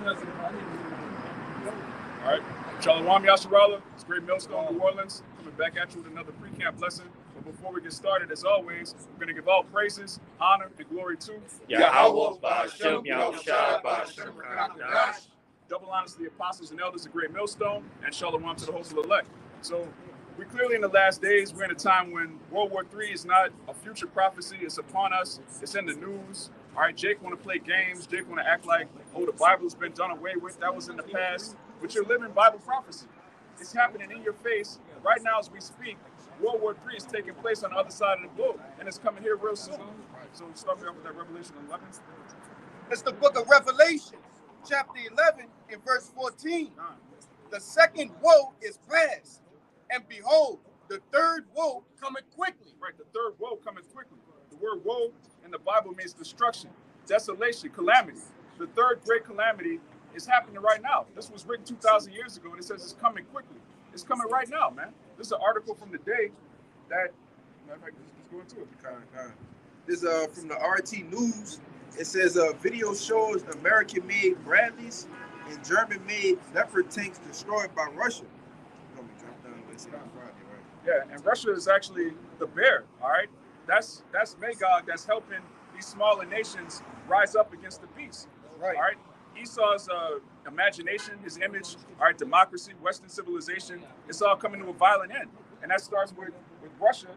All right. Shalom Yasharala. It's Great Millstone, New Orleans. Coming back at you with another pre-camp lesson. But before we get started, as always, we're going to give all praises, honor, and glory to Yahweh, Ba'ashem, Yahushua, Ba'ashem, Rakadash. Double honors to the apostles and elders of Great Millstone, and shalom to the host of the elect. So, we're clearly in the last days. We're in a time when World War III is not a future prophecy. It's upon us. It's in the news. All right, Jake want to play games. Jake want to act like, oh, the Bible's been done away with. That was in the past. But you're living Bible prophecy. It's happening in your face right now as we speak. World War III is taking place on the other side of the globe, and it's coming here real soon. So start me off with that Revelation 11. It's the book of Revelation, chapter 11, and verse 14. The second woe is past, and behold, the third woe cometh quickly. Right, the third woe cometh quickly. The word woe in the Bible means destruction, desolation, calamity. The third great calamity is happening right now. This was written 2,000 years ago, and it says it's coming quickly. It's coming right now, man. This is an article from the day that, let's go into it. This is from the RT News. It says video shows American-made Bradleys and German-made Leopard tanks destroyed by Russia. Yeah, and Russia is actually the bear, all right? That's Magog that's helping these smaller nations rise up against the beast, right? All right? Esau's imagination, his image, all right, democracy, Western civilization, it's all coming to a violent end. And that starts with Russia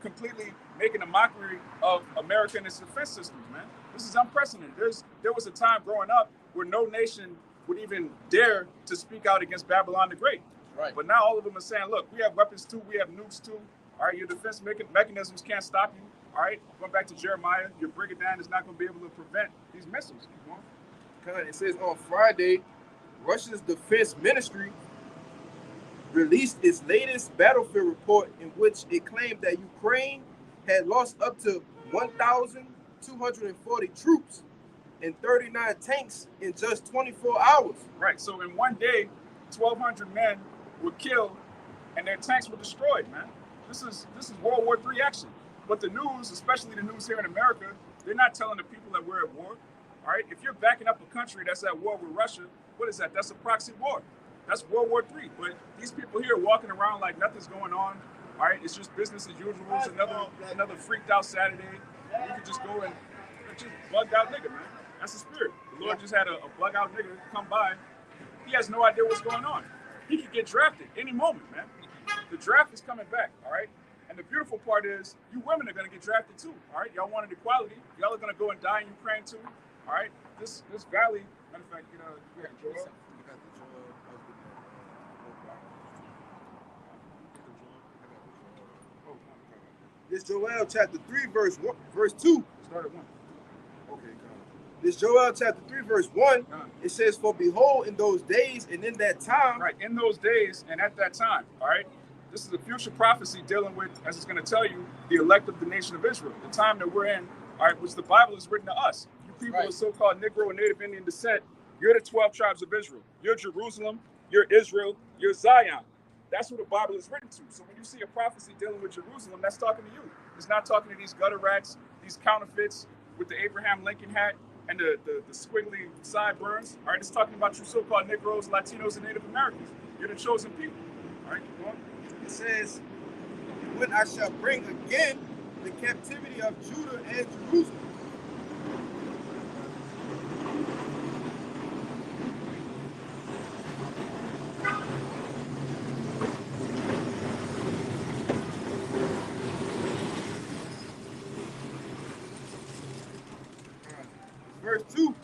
completely making a mockery of America and its defense systems, man. This is unprecedented. There was a time growing up where no nation would even dare to speak out against Babylon the Great. Right. But now all of them are saying, look, we have weapons too, we have nukes too. All right, your defense mechanisms can't stop you. All right, going back to Jeremiah, your brigadier is not going to be able to prevent these missiles. Keep going. It says on Friday, Russia's defense ministry released its latest battlefield report in which it claimed that Ukraine had lost up to 1,240 troops and 39 tanks in just 24 hours. Right, so in one day, 1,200 men were killed and their tanks were destroyed, man. This is World War III action. But the news, especially the news here in America, they're not telling the people that we're at war. All right, if you're backing up a country that's at war with Russia, what is that? That's a proxy war. That's World War III. But these people here walking around like nothing's going on. All right, it's just business as usual. It's another freaked out Saturday. You could just go and just bugged out nigga, man. That's the spirit. The Lord just had a bug out nigga come by. He has no idea what's going on. He could get drafted any moment, man. The draft is coming back, all right? And the beautiful part is you women are going to get drafted too, all right? Y'all wanted equality. Y'all are going to go and die in Ukraine too, all right? This valley, matter of fact, we have Joel. This Joel chapter 3, verse 2. Start at 1. Okay, This Joel chapter 3, verse 1, it says, for behold, in those days and in that time. Right, in those days and at that time, all right? This is a future prophecy dealing with, as it's going to tell you, the elect of the nation of Israel, the time that we're in, all right, which the Bible is written to us. You people of so-called Negro and Native Indian descent, you're the 12 tribes of Israel. You're Jerusalem, you're Israel, you're Zion. That's who the Bible is written to. So when you see a prophecy dealing with Jerusalem, that's talking to you. It's not talking to these gutter rats, these counterfeits with the Abraham Lincoln hat and the squiggly sideburns. All right, it's talking about you so-called Negroes, Latinos, and Native Americans. You're the chosen people. All right, keep going. It says, when I shall bring again the captivity of Judah and Jerusalem. Verse 2,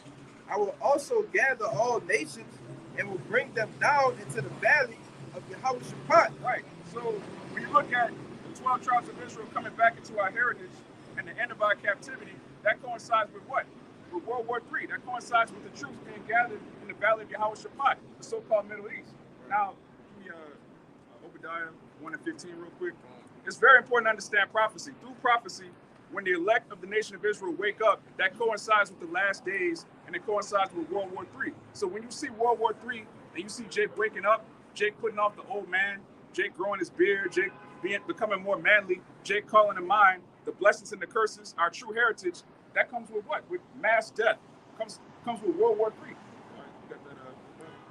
I will also gather all nations and will bring them down into the valley of Yehoshaphat. Right. So when you look at the 12 tribes of Israel coming back into our heritage and the end of our captivity, that coincides with what? With World War III. That coincides with the troops being gathered in the valley of Yehoshaphat, the so-called Middle East. Now, give me Obadiah 1:15 real quick. It's very important to understand prophecy. Through prophecy, when the elect of the nation of Israel wake up, that coincides with the last days and it coincides with World War III. So when you see World War III and you see Jake waking up, Jake putting off the old man, Jake growing his beard, Jake becoming more manly, Jake calling to mind the blessings and the curses, our true heritage, that comes with what? With mass death. Comes with World War III. All right, you got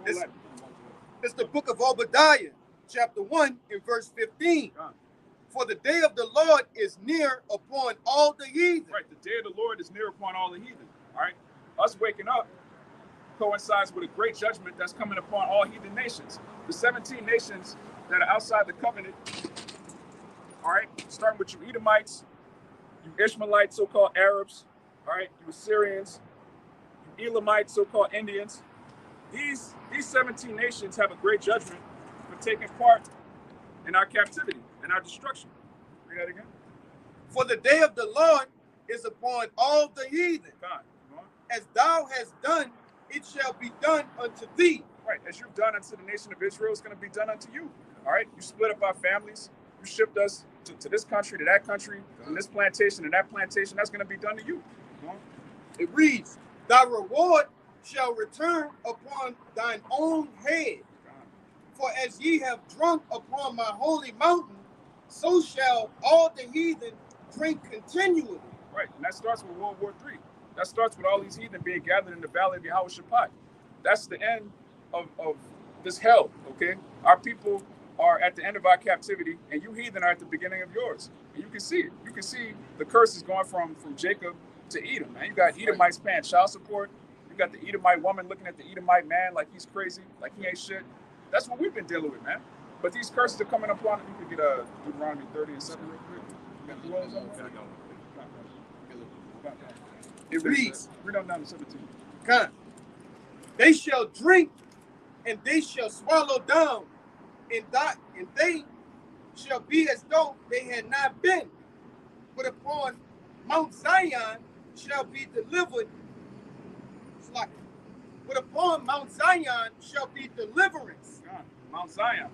It's the book of Obadiah, chapter 1 and verse 15. For the day of the Lord is near upon all the heathen. Right, the day of the Lord is near upon all the heathen. All right, us waking up coincides with a great judgment that's coming upon all heathen nations. The 17 nations that are outside the covenant, all right, starting with you Edomites, you Ishmaelites, so-called Arabs, all right, you Assyrians, you Elamites, so-called Indians. These 17 nations have a great judgment for taking part in our captivity and our destruction. Read that again. For the day of the Lord is upon all the heathen. God, as thou hast done, it shall be done unto thee. Right, as you've done unto the nation of Israel, it's going to be done unto you. All right, you split up our families. You shipped us to this country, to that country, from this plantation and that plantation. That's going to be done to you. It reads, thy reward shall return upon thine own head. For as ye have drunk upon my holy mountain, so shall all the heathen drink continually. Right, and that starts with World War III. That starts with all these heathen being gathered in the valley of Yehoshaphat. That's the end of this hell, okay? Our people are at the end of our captivity, and you heathen are at the beginning of yours. And you can see it. You can see the curses going from Jacob to Edom, man. You got Edomites paying child support. You got the Edomite woman looking at the Edomite man like he's crazy, like he ain't shit. That's what we've been dealing with, man. But these curses are coming upon it. You could get Deuteronomy 30 and 7 real quick. It reads, read on down to 17. Come. They shall drink, and they shall swallow down, and they shall be as though they had not been. But upon Mount Zion shall be delivered. But upon Mount Zion shall be deliverance. Mount Zion,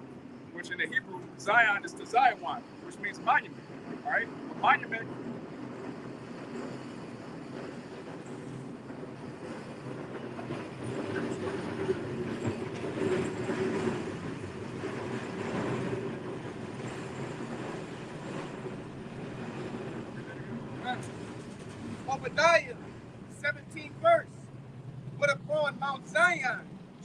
which in the Hebrew, Zion is the Zion, which means monument. All right? A monument. Obadiah, 17th verse. But upon Mount Zion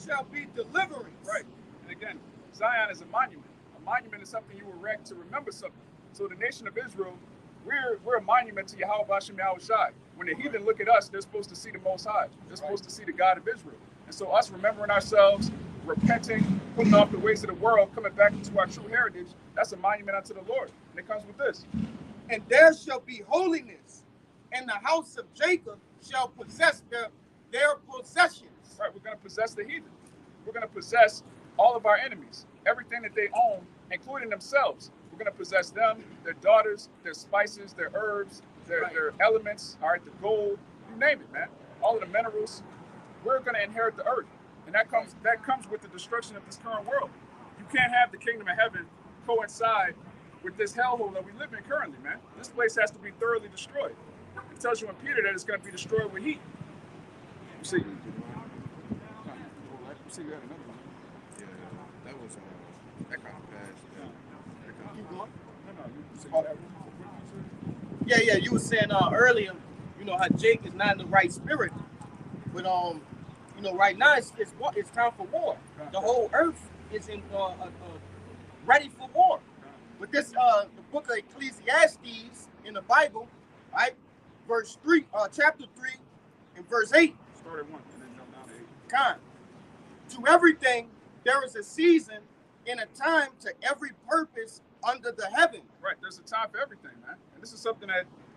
shall be deliverance. Right. And again, Zion is a monument. A monument is something you erect to remember something. So the nation of Israel, we're a monument to Yahweh Bashem Yahushai. When the heathen look at us, they're supposed to see the Most High. They're supposed to see the God of Israel. And so us remembering ourselves, repenting, putting off the ways of the world, coming back into our true heritage, that's a monument unto the Lord. And it comes with this. And there shall be holiness, and the house of Jacob shall possess their possessions. Right, we're going to possess the heathen. We're going to possess all of our enemies, everything that they own, including themselves. We're going to possess them, their daughters, their spices, their herbs, their elements, all right, the gold, you name it, man. All of the minerals. We're going to inherit the earth. And that comes with the destruction of this current world. You can't have the kingdom of heaven coincide with this hellhole that we live in currently, man. This place has to be thoroughly destroyed. It tells you in Peter that it's going to be destroyed with heat. You see? You see, you had another one. Yeah, that was that kind of passed. Keep going. No, Yeah, you were saying earlier, you know, how Jake is not in the right spirit. But you know, right now it's time for war. The whole earth is in ready for war. But this the book of Ecclesiastes in the Bible, right? Verse 3, chapter 3 and verse 8. Start at 1 and then jump down to 8. Kind. To everything there is a season and a time to every purpose under the heaven. Right, there's a time for everything, man. And this is something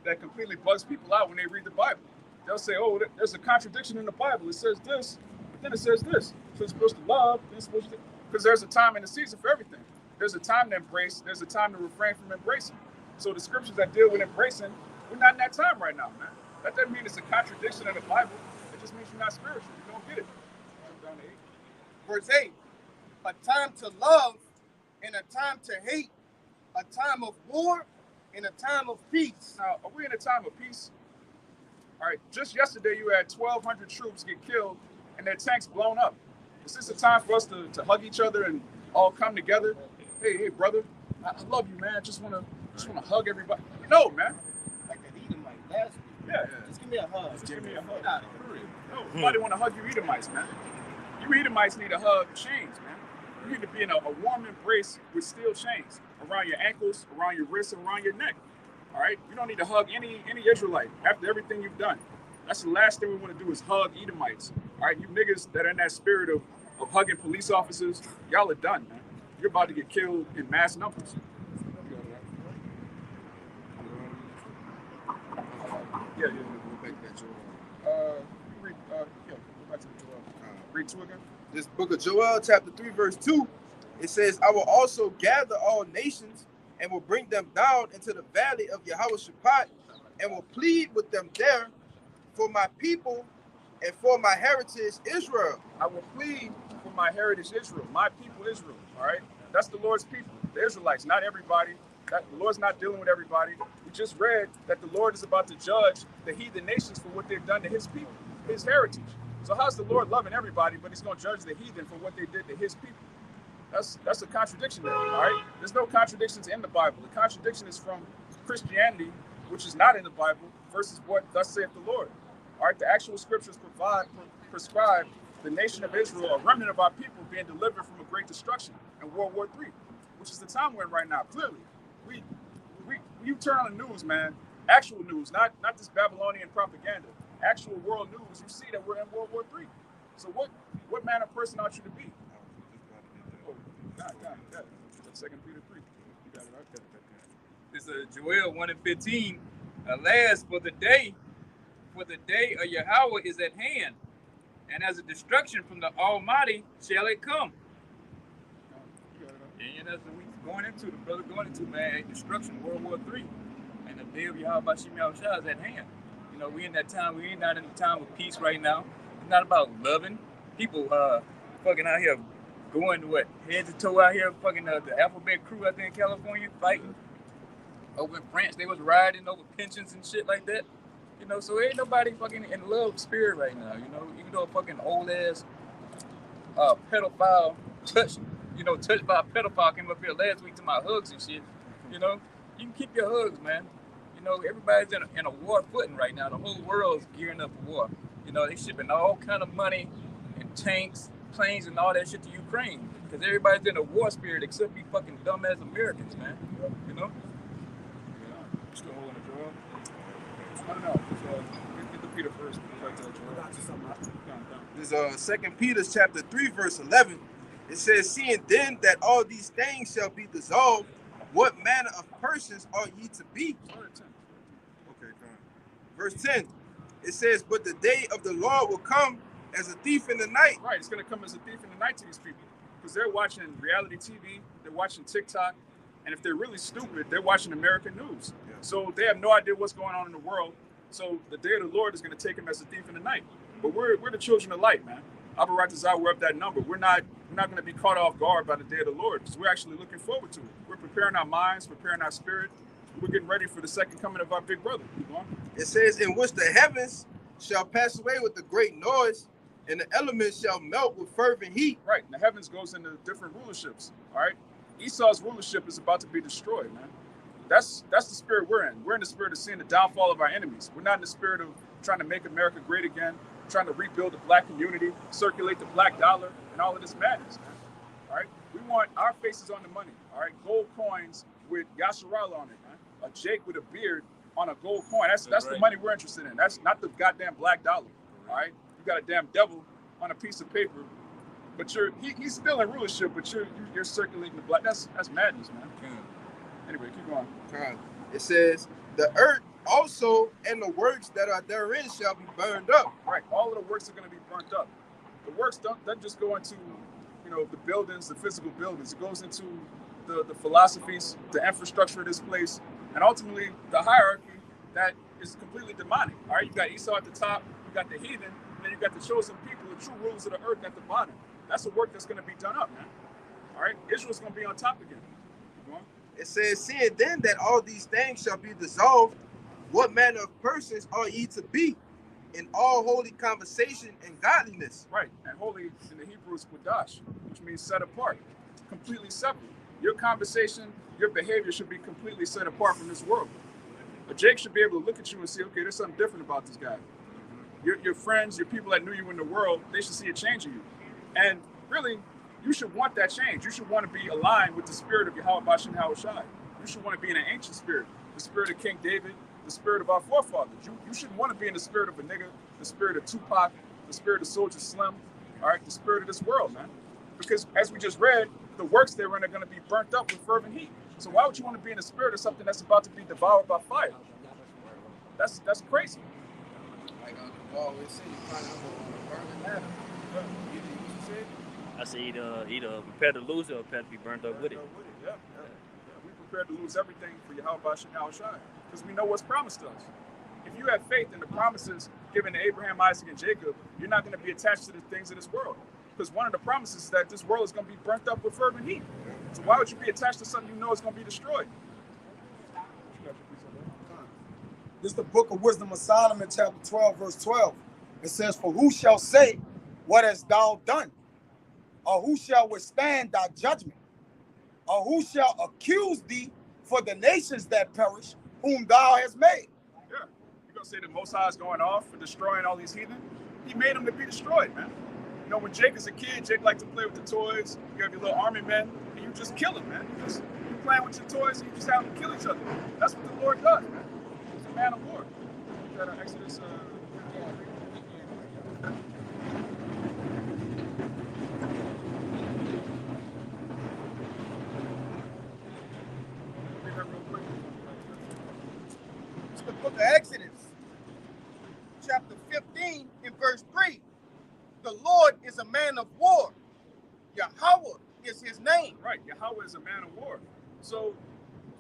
that completely bugs people out when they read the Bible. They'll say, oh, there's a contradiction in the Bible. It says this, but then it says this. So it's supposed to love, then it's supposed to, because there's a time and a season for everything. There's a time to embrace, there's a time to refrain from embracing. So the scriptures that deal with embracing, we're not in that time right now, man. That doesn't mean it's a contradiction in the Bible. It just means you're not spiritual. You don't get it. Jump down to 8. Verse 8. A time to love and a time to hate, a time of war and a time of peace. Now, are we in a time of peace? All right, just yesterday you had 1,200 troops get killed and their tanks blown up. Is this a time for us to hug each other and all come together? Hey, brother, I love you, man. I just wanna hug everybody. No, man. Like that Edomite last week. Yeah. Just give me a hug. Just give me a hug. No, nobody want to hug you Edomites, man. You Edomites need to hug chains, man. You need to be in a warm embrace with steel chains around your ankles, around your wrists, and around your neck. All right? You don't need to hug any Israelite after everything you've done. That's the last thing we want to do is hug Edomites. All right? You niggas that are in that spirit of hugging police officers, y'all are done, man. You're about to get killed in mass numbers. Yeah. Go back to that Joel. Read, go back to the Joel. Read 2 again. This book of Joel, chapter 3, verse 2, it says, I will also gather all nations and will bring them down into the valley of Jehoshaphat and will plead with them there for my people and for my heritage Israel. I will plead for my heritage Israel, my people Israel. All right? That's the Lord's people, the Israelites, not everybody. The Lord's not dealing with everybody. We just read that the Lord is about to judge the heathen nations for what they've done to his people, his heritage. So how's the Lord loving everybody, but he's going to judge the heathen for what they did to his people? That's a contradiction there, all right? There's no contradictions in the Bible. The contradiction is from Christianity, which is not in the Bible, versus what thus saith the Lord. All right, the actual scriptures prescribe the nation of Israel, a remnant of our people, being delivered from a great destruction in World War III, which is the time we're in right now. Clearly, you turn on the news, man, actual news, not this Babylonian propaganda, actual world news, you see that we're in World War III. So what man of person ought you to be? Oh, God. That's 2 Peter 3. You got it, right? This is Joel 1:15. Alas, for the day of Yahweh is at hand, and as a destruction from the Almighty shall it come. And that's what we going into, the brother going into, man, destruction, World War III. And the day of Yahweh Bashim Yahushua is at hand. You know, we in that time, we ain't not in the time of peace right now. It's not about loving. People fucking out here going to head to toe out here, fucking the alphabet crew out there in California fighting. Over in France, they was rioting over pensions and shit like that. You know, so ain't nobody fucking in love spirit right now, you know. Even though a fucking old ass pedophile touched by a pedophile came up here last week to my hugs and shit. You know, you can keep your hugs, man. You know, everybody's in a war footing right now. The whole world's gearing up for war. You know, they shipping all kind of money and tanks, planes, and all that shit to Ukraine because everybody's in a war spirit except we fucking dumbass Americans, man. You know. Still holding the Joel? I don't know. Get the Peter first. This is 2 Peter chapter 3, verse 11. It says, seeing then that all these things shall be dissolved, what manner of persons are ye to be? Okay, come on. Verse 10, it says, but the day of the Lord will come as a thief in the night. Right, it's going to come as a thief in the night to these people because they're watching reality TV, they're watching TikTok, and if they're really stupid, they're watching American news. Yeah. So they have no idea what's going on in the world. So the day of the Lord is going to take them as a thief in the night. But we're the children of light, man. Abaratazah, we're up that number. We're not going to be caught off guard by the day of the Lord because we're actually looking forward to it. We're preparing our minds, preparing our spirit. We're getting ready for the second coming of our big brother. Keep on. It says, in which the heavens shall pass away with a great noise, and the elements shall melt with fervent heat. Right, and the heavens goes into different rulerships, all right? Esau's rulership is about to be destroyed, man. That's the spirit we're in. We're in the spirit of seeing the downfall of our enemies. We're not in the spirit of trying to make America great again, trying to rebuild the black community, circulate the black dollar, and all of this madness, man. All right? We want our faces on the money, all right? Gold coins with Yasharala on it, man. A Jake with a beard on a gold coin. That's right. The money we're interested in. That's not the goddamn black dollar, all right? You got a damn devil on a piece of paper, but he's still in rulership, but you're circulating the black. That's madness, man. Anyway, keep going. It says, the earth also and the works that are therein shall be burned up. Right, all of the works are going to be burnt up. The works doesn't just go into, the buildings, the physical buildings. It goes into the philosophies, the infrastructure of this place, and ultimately the hierarchy that is completely demonic. All right, you got Esau at the top, you got the heathen, and then you got the chosen people, the true rulers of the earth at the bottom. That's the work that's going to be done up, man. All right, Israel's going to be on top again. It says, seeing then that all these things shall be dissolved, what manner of persons are ye to be in all holy conversation and godliness? Right, and holy in the Hebrew is Quadash, which means set apart, completely separate. Your conversation, your behavior should be completely set apart from this world. But Jake should be able to look at you and say, okay, there's something different about this guy. Your friends, your people that knew you in the world, they should see a change in you. And really, you should want that change. You should want to be aligned with the spirit of Yahweh Bashem Yahushai. You should want to be in an ancient spirit, the spirit of King David, the spirit of our forefathers. You shouldn't want to be in the spirit of a nigga, the spirit of Tupac, the spirit of Soldier Slim, all right, the spirit of this world, man. Because as we just read, the works they're in are going to be burnt up with fervent heat. So why would you want to be in the spirit of something that's about to be devoured by fire? That's crazy. Like the always say, you find out on a burning matter. You I say either prepare to lose it or prepare to be burnt up with it. Yeah. We prepared to lose everything for Yahweh Bashem Yahushai because we know what's promised us. If you have faith in the promises given to Abraham, Isaac, and Jacob, you're not going to be attached to the things of this world. Because one of the promises is that this world is going to be burnt up with fervent heat. So why would you be attached to something you know is going to be destroyed? This is the book of Wisdom of Solomon, chapter 12, verse 12. It says, "For who shall say, what hast thou done? Or who shall withstand thy judgment? Or who shall accuse thee for the nations that perish, whom thou hast made?" Yeah. You're going to say the Most High is going off for destroying all these heathen? He made them to be destroyed, man. You know, when Jake is a kid, Jake liked to play with the toys. You have your little army men, and you just kill them, man. You playing with your toys, and you just have them kill each other. That's what the Lord does, man. He's a man of war. Is that Exodus? It's the book of Exodus, chapter 15 and verse 3. The Lord is a man of war. Yahweh is his name. Right, Yahweh is a man of war. So,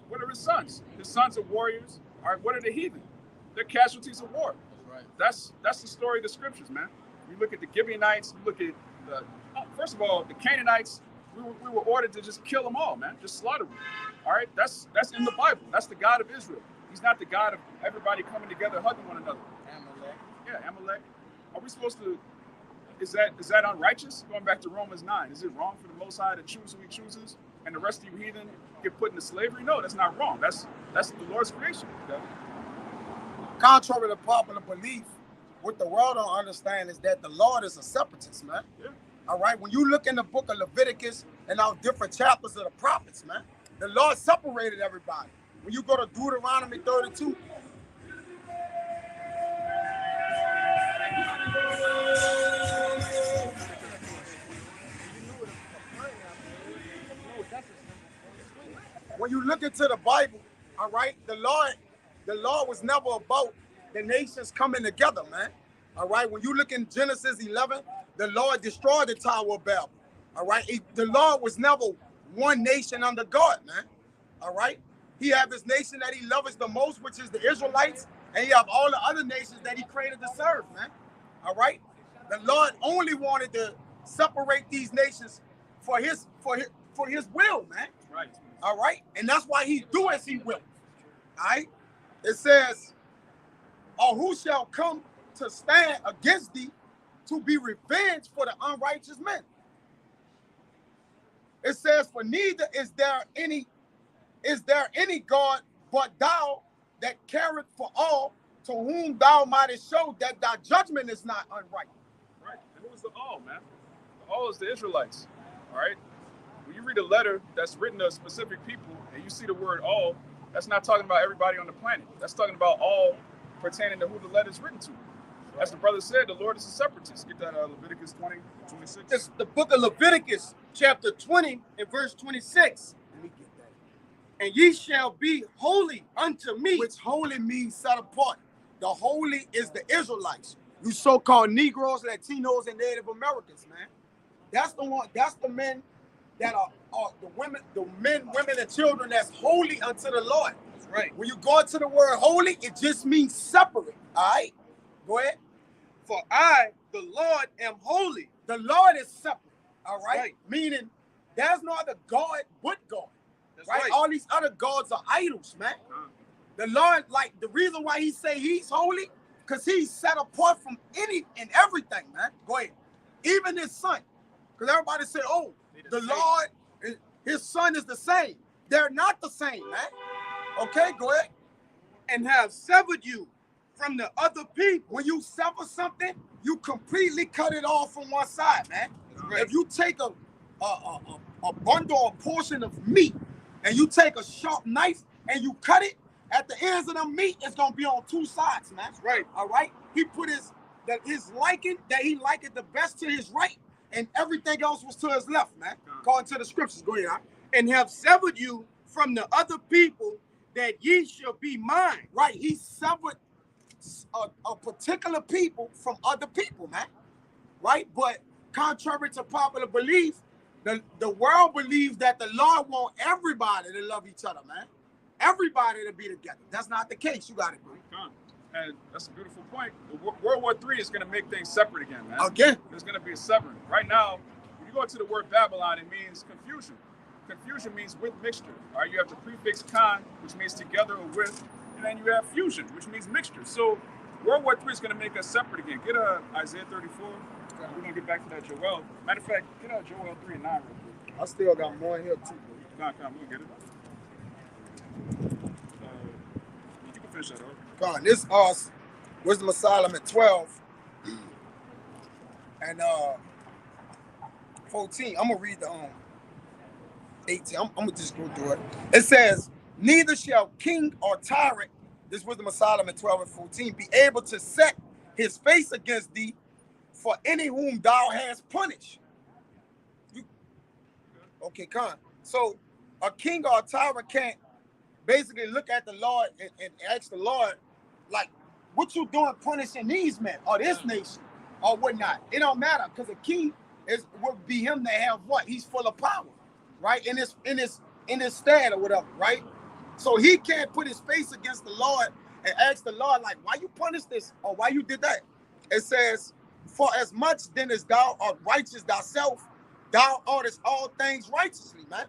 what are his sons? His sons are warriors. All right, what are the heathen? They're casualties of war. Right. That's the story of the scriptures, man. You look at the Gibeonites, you look at first of all, the Canaanites, we were ordered to just kill them all, man. Just slaughter them. All right, that's in the Bible. That's the God of Israel. He's not the God of everybody coming together hugging one another. Amalek. Yeah, Amalek. Are we supposed to, is that unrighteous? Going back to Romans 9, is it wrong for the Most High to choose who he chooses and the rest of you heathen get put into slavery? No, that's not wrong. That's the Lord's creation. Okay? Contrary to popular belief, what the world don't understand is that the Lord is a separatist, man. Yeah. All right, when you look in the book of Leviticus and our different chapters of the prophets, man, the Lord separated everybody. When you go to Deuteronomy 32, when you look into the Bible, all right, the Lord was never about the nations coming together, man. All right, when you look in Genesis 11, the Lord destroyed the Tower of Babel. All right, the Lord was never one nation under God, man. All right, he have his nation that he loves the most, which is the Israelites, and he have all the other nations that he created to serve, man. All right, the Lord only wanted to separate these nations for his will, man. Right. All right, and that's why he do as he will. All right, it says, "Or who shall come to stand against thee to be revenged for the unrighteous men?" It says, "For neither is there any God but thou that careth for all, to whom thou mightest show that thy judgment is not unright." Right. And who's the all, man? The all is the Israelites. All right. When you read a letter that's written to specific people and you see the word all, that's not talking about everybody on the planet. That's talking about all pertaining to who the letter is written to. As the brother said, the Lord is a separatist. Get that Leviticus 20:26. It's the book of Leviticus, chapter 20 and verse 26. Let me get that. "And ye shall be holy unto me." Which holy means set apart. The holy is the Israelites. You so-called Negroes, Latinos, and Native Americans, man. That's the one. That's the men that are the men, women, and children that's holy unto the Lord. That's right. When you go into the word holy, it just means separate. All right, go ahead. "For I, the Lord, am holy." The Lord is separate. All right, right. Meaning there's no other God but God. That's Right? right. All these other gods are idols, man. The Lord, like the reason why he say he's holy, because he's set apart from any and everything, man. Go ahead. Even his son. Because everybody say, oh, the Lord, his son is the same. They're not the same, man. Okay, go ahead. "And have severed you from the other people." When you sever something, you completely cut it off from one side, man. If you take a bundle or portion of meat and you take a sharp knife and you cut it, at the ends of the meat, it's gonna be on two sides, man. That's right. All right. He put his liking that he liked it the best to his right, and everything else was to his left, man. According to the scriptures. Go ahead. And have severed you from the other people, that ye shall be mine. Right. He severed a particular people from other people, man. Right. But contrary to popular belief, the world believes that the Lord wants everybody to love each other, man. Everybody to be together. That's not the case. You got it, bro. And that's a beautiful point. World War III is going to make things separate again, man. Again. There's going to be a severing. Right now, when you go to the word Babylon, it means confusion. Confusion means with mixture. All right, you have the prefix con, which means together or with, and then you have fusion, which means mixture. So World War III is going to make us separate again. Get Isaiah 34. We're going to get back to that Joel. Matter of fact, get out Joel 3 and 9 real quick. I still got more in here, too, bro. Come, we'll get it. You can finish that off. God, this Wisdom of Solomon 12 and 14. I'm gonna read the 18. I'm gonna just go through it. It says, neither shall king or tyrant, this Wisdom of Solomon 12 and 14, be able to set his face against thee for any whom thou hast punished. Okay, Con. So a king or a tyrant can't basically look at the Lord and ask the Lord, like, what you doing punishing these men or this nation or whatnot? It don't matter, because a king would be him that have what? He's full of power, right? In his stead or whatever, right? So he can't put his face against the Lord and ask the Lord, like, why you punish this or why you did that? It says, for as much then as thou art righteous thyself, thou orderest all things righteously, man.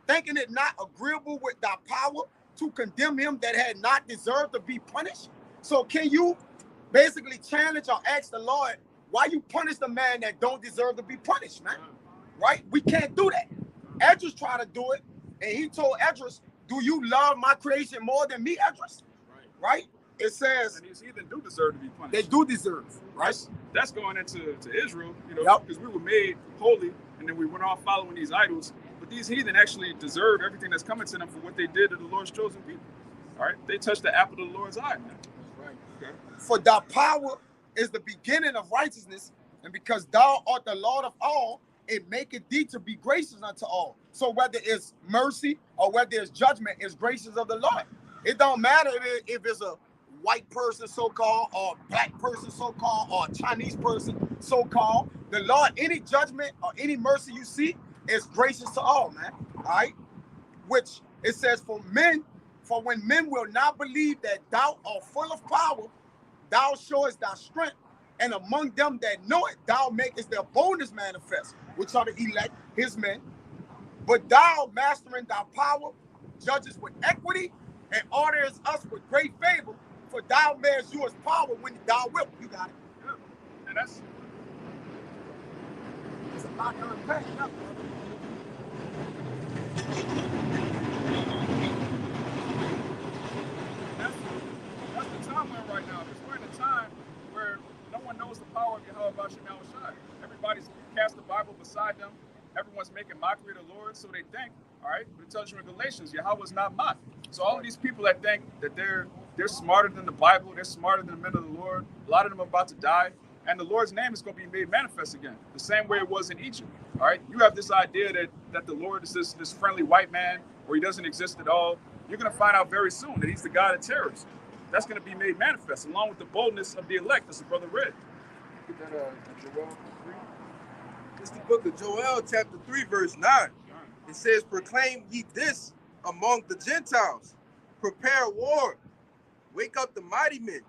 Thinking it not agreeable with thy power to condemn him that had not deserved to be punished. So can you basically challenge or ask the Lord, why you punish the man that don't deserve to be punished, man? Right? We can't do that. Esdras tried to do it, and he told Esdras, do you love my creation more than me, Esdras? Right? It says and these heathen do deserve to be punished. they do deserve, right? That's going into Israel, you know, because we were made holy, and then we went off following these idols. But these heathen actually deserve everything that's coming to them for what they did to the Lord's chosen people. All right, they touched the apple of the Lord's eye, man. Right. Okay. For thy power is the beginning of righteousness, and because thou art the Lord of all, it maketh thee to be gracious unto all. So whether it's mercy or whether it's judgment, it's gracious of the Lord. It don't matter if it's a white person so-called, or a black person so-called, or a Chinese person so-called. The Lord, any judgment or any mercy you see is gracious to all, man. All right? Which it says, for when men will not believe that thou art full of power, thou showest thy strength, and among them that know it, thou makest their boldness manifest, which are the elect, his men. But thou, mastering thy power, judges with equity, and orders us with great favor, for thou mayest use power when thou wilt. You got it. Yeah. And that's It's a lot to unpack. That's the time we're in right now. Because we're in a time where no one knows the power of Yahweh Bashem Yahushai. Everybody's cast the Bible beside them. Everyone's making mockery of the Lord, so they think, all right, but it tells you in Galatians, Yahweh is not mocked. So all of these people that think that they're smarter than the Bible, they're smarter than the men of the Lord, a lot of them are about to die, and the Lord's name is going to be made manifest again, the same way it was in Egypt. All right, you have this idea that the Lord is this friendly white man, or he doesn't exist at all. You're going to find out very soon that he's the God of terrorists. That's going to be made manifest, along with the boldness of the elect, as the brother read. Get that Joel 3. It's the book of Joel, chapter 3, verse 9. It says, proclaim ye this among the Gentiles. Prepare war. Wake up the mighty men.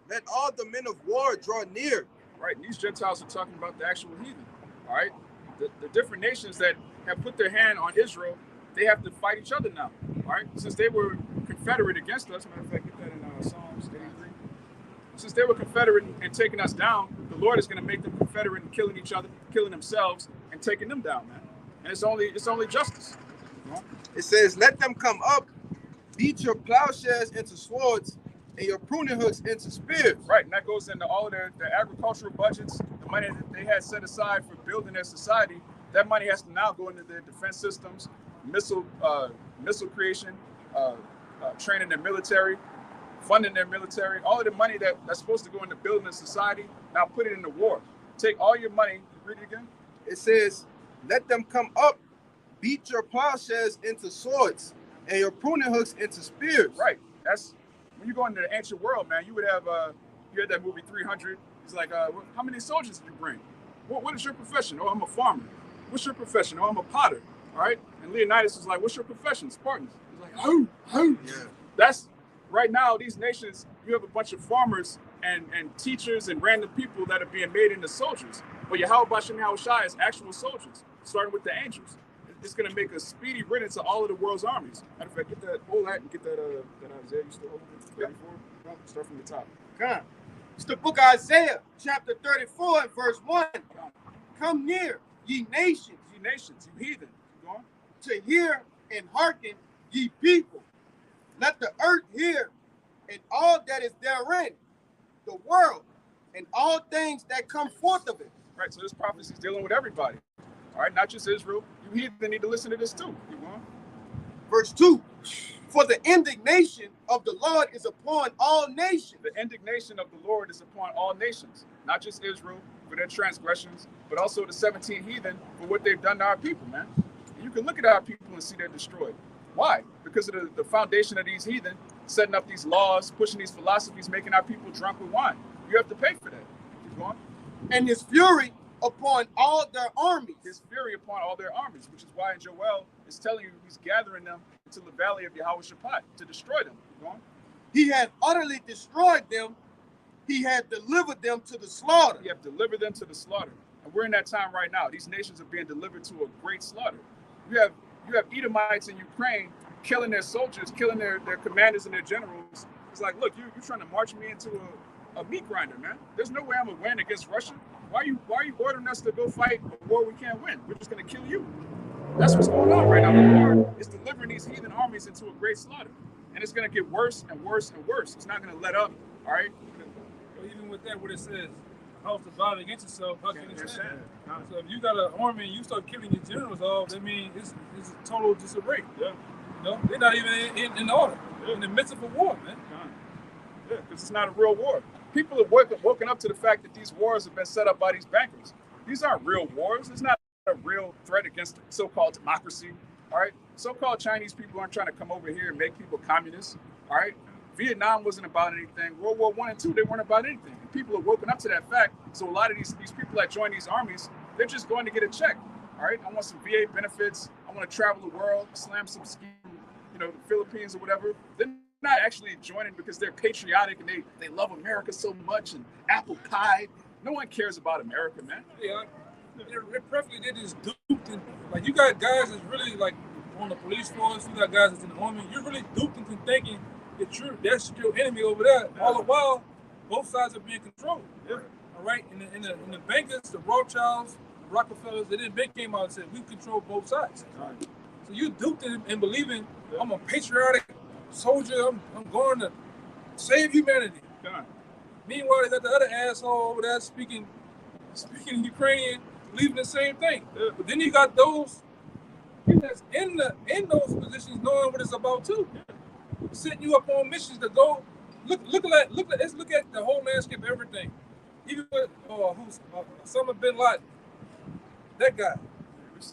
Let all the men of war draw near. Right, and these Gentiles are talking about the actual heathen. All right, the different nations that have put their hand on Israel, they have to fight each other now. All right, since they were confederate against us. Matter of fact, get that in Psalms 83. Since they were confederate and taking us down, the Lord is going to make them confederate and killing each other, killing themselves, and taking them down, man. And it's only justice. You know? It says, let them come up, beat your plowshares into swords, and your pruning hooks into spears. Right, and that goes into all of their agricultural budgets, the money that they had set aside for building their society, that money has to now go into their defense systems, missile creation, training their military, funding their military. All of the money that's supposed to go into building a society, now put it into war. Take all your money. Read it again. It says, let them come up, beat your plowshares into swords, and your pruning hooks into spears. Right. That's when you go into the ancient world, man. You would have you had that movie 300. It's like, how many soldiers did you bring? What is your profession? Oh, I'm a farmer. What's your profession? Oh, I'm a potter. All right. And Leonidas was like, what's your profession? Spartans. He's like, oh. Yeah. That's right now. These nations, you have a bunch of farmers and teachers and random people that are being made into soldiers. But Yahweh Bashem Yahushua is actual soldiers, starting with the angels. It's going to make a speedy riddance of all of the world's armies. Matter of fact, get that, hold that and get that Isaiah. You still holding it? 34? No, start from the top. Come. It's the book of Isaiah, chapter 34, and verse 1. Come near, ye nations, You nations, you heathen. Keep going. to hear and hearken, ye people. Let the earth hear, and all that is therein, the world, and all things that come forth of it. Right, so this prophecy is dealing with everybody. All right, not just Israel. You heathen need to listen to this too. Keep going. Verse 2. For the indignation of the Lord is upon all nations. The indignation of the Lord is upon all nations, not just Israel for their transgressions, but also the 17 heathen for what they've done to our people, man. And you can look at our people and see they're destroyed. Why? Because of the foundation of these heathen, setting up these laws, pushing these philosophies, making our people drunk with wine. You have to pay for that. Keep going. And his fury upon all their armies. His fury upon all their armies, which is why in Joel is telling you he's gathering them into the valley of Yahweh Shaphat to destroy them. Keep going. He had utterly destroyed them. He had delivered them to the slaughter. You have delivered them to the slaughter. And we're in that time right now. These nations are being delivered to a great slaughter. You have Edomites in Ukraine killing their soldiers, killing their commanders and their generals. It's like, look, you're trying to march me into a meat grinder, man. There's no way I'm gonna win against Russia. Why are you ordering us to go fight a war we can't win? We're just gonna kill you. That's what's going on right now. The Lord is delivering these heathen armies into a great slaughter. And it's gonna get worse and worse and worse. It's not gonna let up, all right? Well, even with that, what it says, house divided against itself, how can it Can't stand? stand. So if you got an army and you start killing your generals off, that means it's a total disarray. Yeah. You know, they're not even in order. They're in the midst of a war, man. Yeah, because it's not a real war. People have woken up to the fact that these wars have been set up by these bankers. These aren't real wars. It's not a real threat against so-called democracy. All right. So-called Chinese people aren't trying to come over here and make people communists. All right. Vietnam wasn't about anything. World War I and II, they weren't about anything. And people have woken up to that fact. So a lot of these people that join these armies, they're just going to get a check. All right. I want some VA benefits. I want to travel the world, slam some ski, the Philippines or whatever. They're not actually joining because they're patriotic and they love America so much and apple pie. No one cares about America, man. Yeah, they're perfectly, they're just duped. Like, you got guys that's really, like, on the police force, you got guys that's in the army. You're really duped into thinking that that's your enemy over there. Yeah. All the while, both sides are being controlled. Yeah. All right? In the bankers, the Rothschilds, the Rockefellers, they didn't came out and said, we control both sides. Right. So you duped in believing, I'm a patriotic soldier, I'm going to save humanity. Done. Meanwhile, they got the other asshole over there speaking Ukrainian, believing the same thing. Yeah. But then you got those that's in those positions knowing what it's about too. Setting you up on missions to go let's look at the whole landscape of everything. Even with Osama bin Laden, that guy.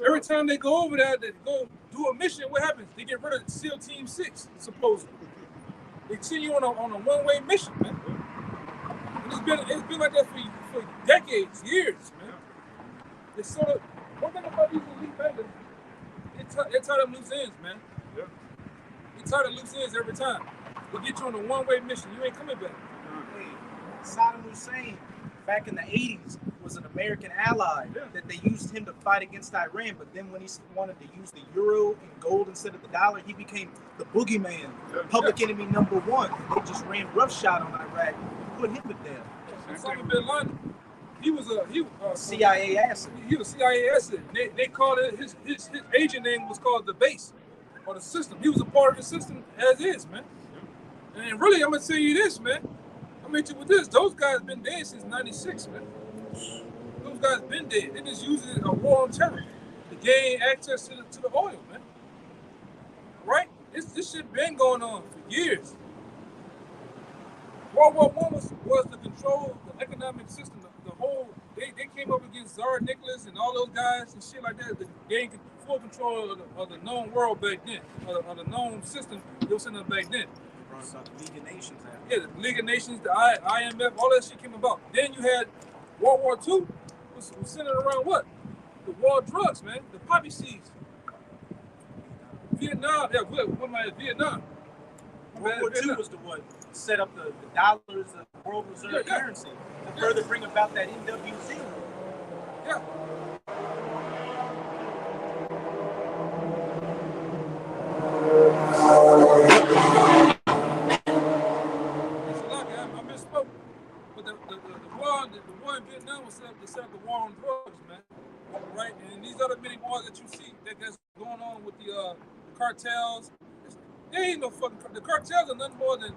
Every time they go over there, they go do a mission, what happens? They get rid of SEAL Team 6, supposedly. They send you on a one-way mission, man. And it's been like that for decades, years, man. It's sort of, one thing about these elite bankers, they tie them loose ends, man. Yeah. They tie the loose ends every time. They get you on a one-way mission. You ain't coming back. Hey, Saddam Hussein, back in the 80s, was an American ally that they used him to fight against Iran. But then when he wanted to use the euro and gold instead of the dollar, he became the boogeyman, public enemy number one. They just ran roughshod on Iraq and put him to death. Osama bin Laden, he was CIA asset. He was a CIA asset. They called it, his agent name was called the base or the system. He was a part of the system as is, man. And really, I'm gonna tell you this, man. I'm gonna hit you with this. Those guys been dead since '96, man. guys been dead. They just using it a war on terror to gain access to the oil, man. Right? This shit been going on for years. World War I was to control the economic system. The whole they came up against Tsar Nicholas and all those guys and shit like that to gain full control of the known world back then, of the known system that was in there back then. Brought about the League of Nations. Yeah, the League of Nations, the IMF, all that shit came about. Then you had World War II, was centered around what? The war on drugs, man. The poppy seeds. Vietnam, yeah, what am I at? Vietnam. World War II was the one set up the dollars of world reserve currency to further bring about that NWZ. Yeah. I misspoke. But the war in Vietnam was set up the war on drugs, man. Right? And these other many wars that you see that's going on with the cartels, they ain't no fucking. The cartels are nothing more than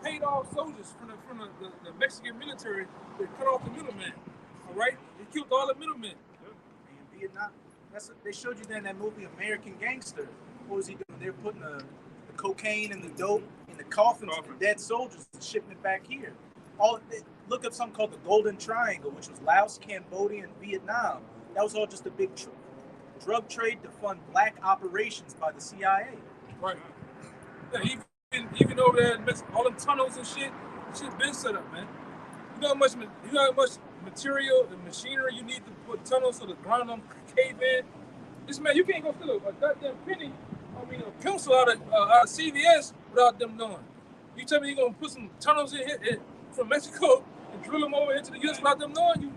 paid off soldiers from the Mexican military that cut off the middleman. All right? They killed all the middlemen. In Vietnam, they showed you that in that movie American Gangster. What was he doing? They were putting the cocaine and the dope in the coffins of the dead soldiers and shipping it back here. Look up something called the Golden Triangle, which was Laos, Cambodia, and Vietnam. That was all just a big drug trade to fund black operations by the CIA. Right. Yeah, even over there in Mexico, all them tunnels and shit been set up, man. You know how much material and machinery you need to put tunnels so the ground don't cave in. This man, you can't go steal a goddamn a pencil out of CVS without them knowing. You tell me you're gonna put some tunnels in here from Mexico and drill them over into the U.S. without them knowing?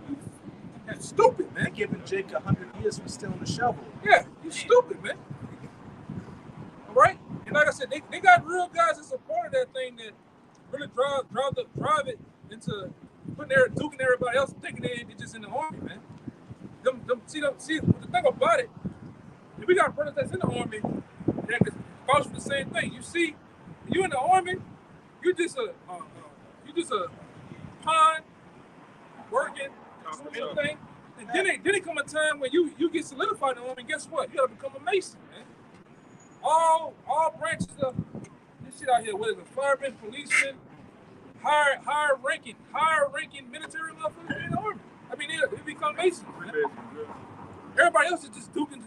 You're stupid, man. They're giving Jake 100 years for stealing the shovel. Yeah, you stupid, man. All right? And like I said, they got real guys that supported that thing that really drive it into duking everybody else thinking they just in the army, man. See, the thing about it, if we got brothers that's in the army that can vouch for the same thing. You see, you in the army, you just a pawn working, doing thing. And then it come a time when you get solidified in the army, and guess what? You gotta become a Mason, man. All branches of this shit out here, whether it's firemen, policemen, higher ranking military motherfuckers in the army. I mean, they become Masons, man. Everybody else is just doing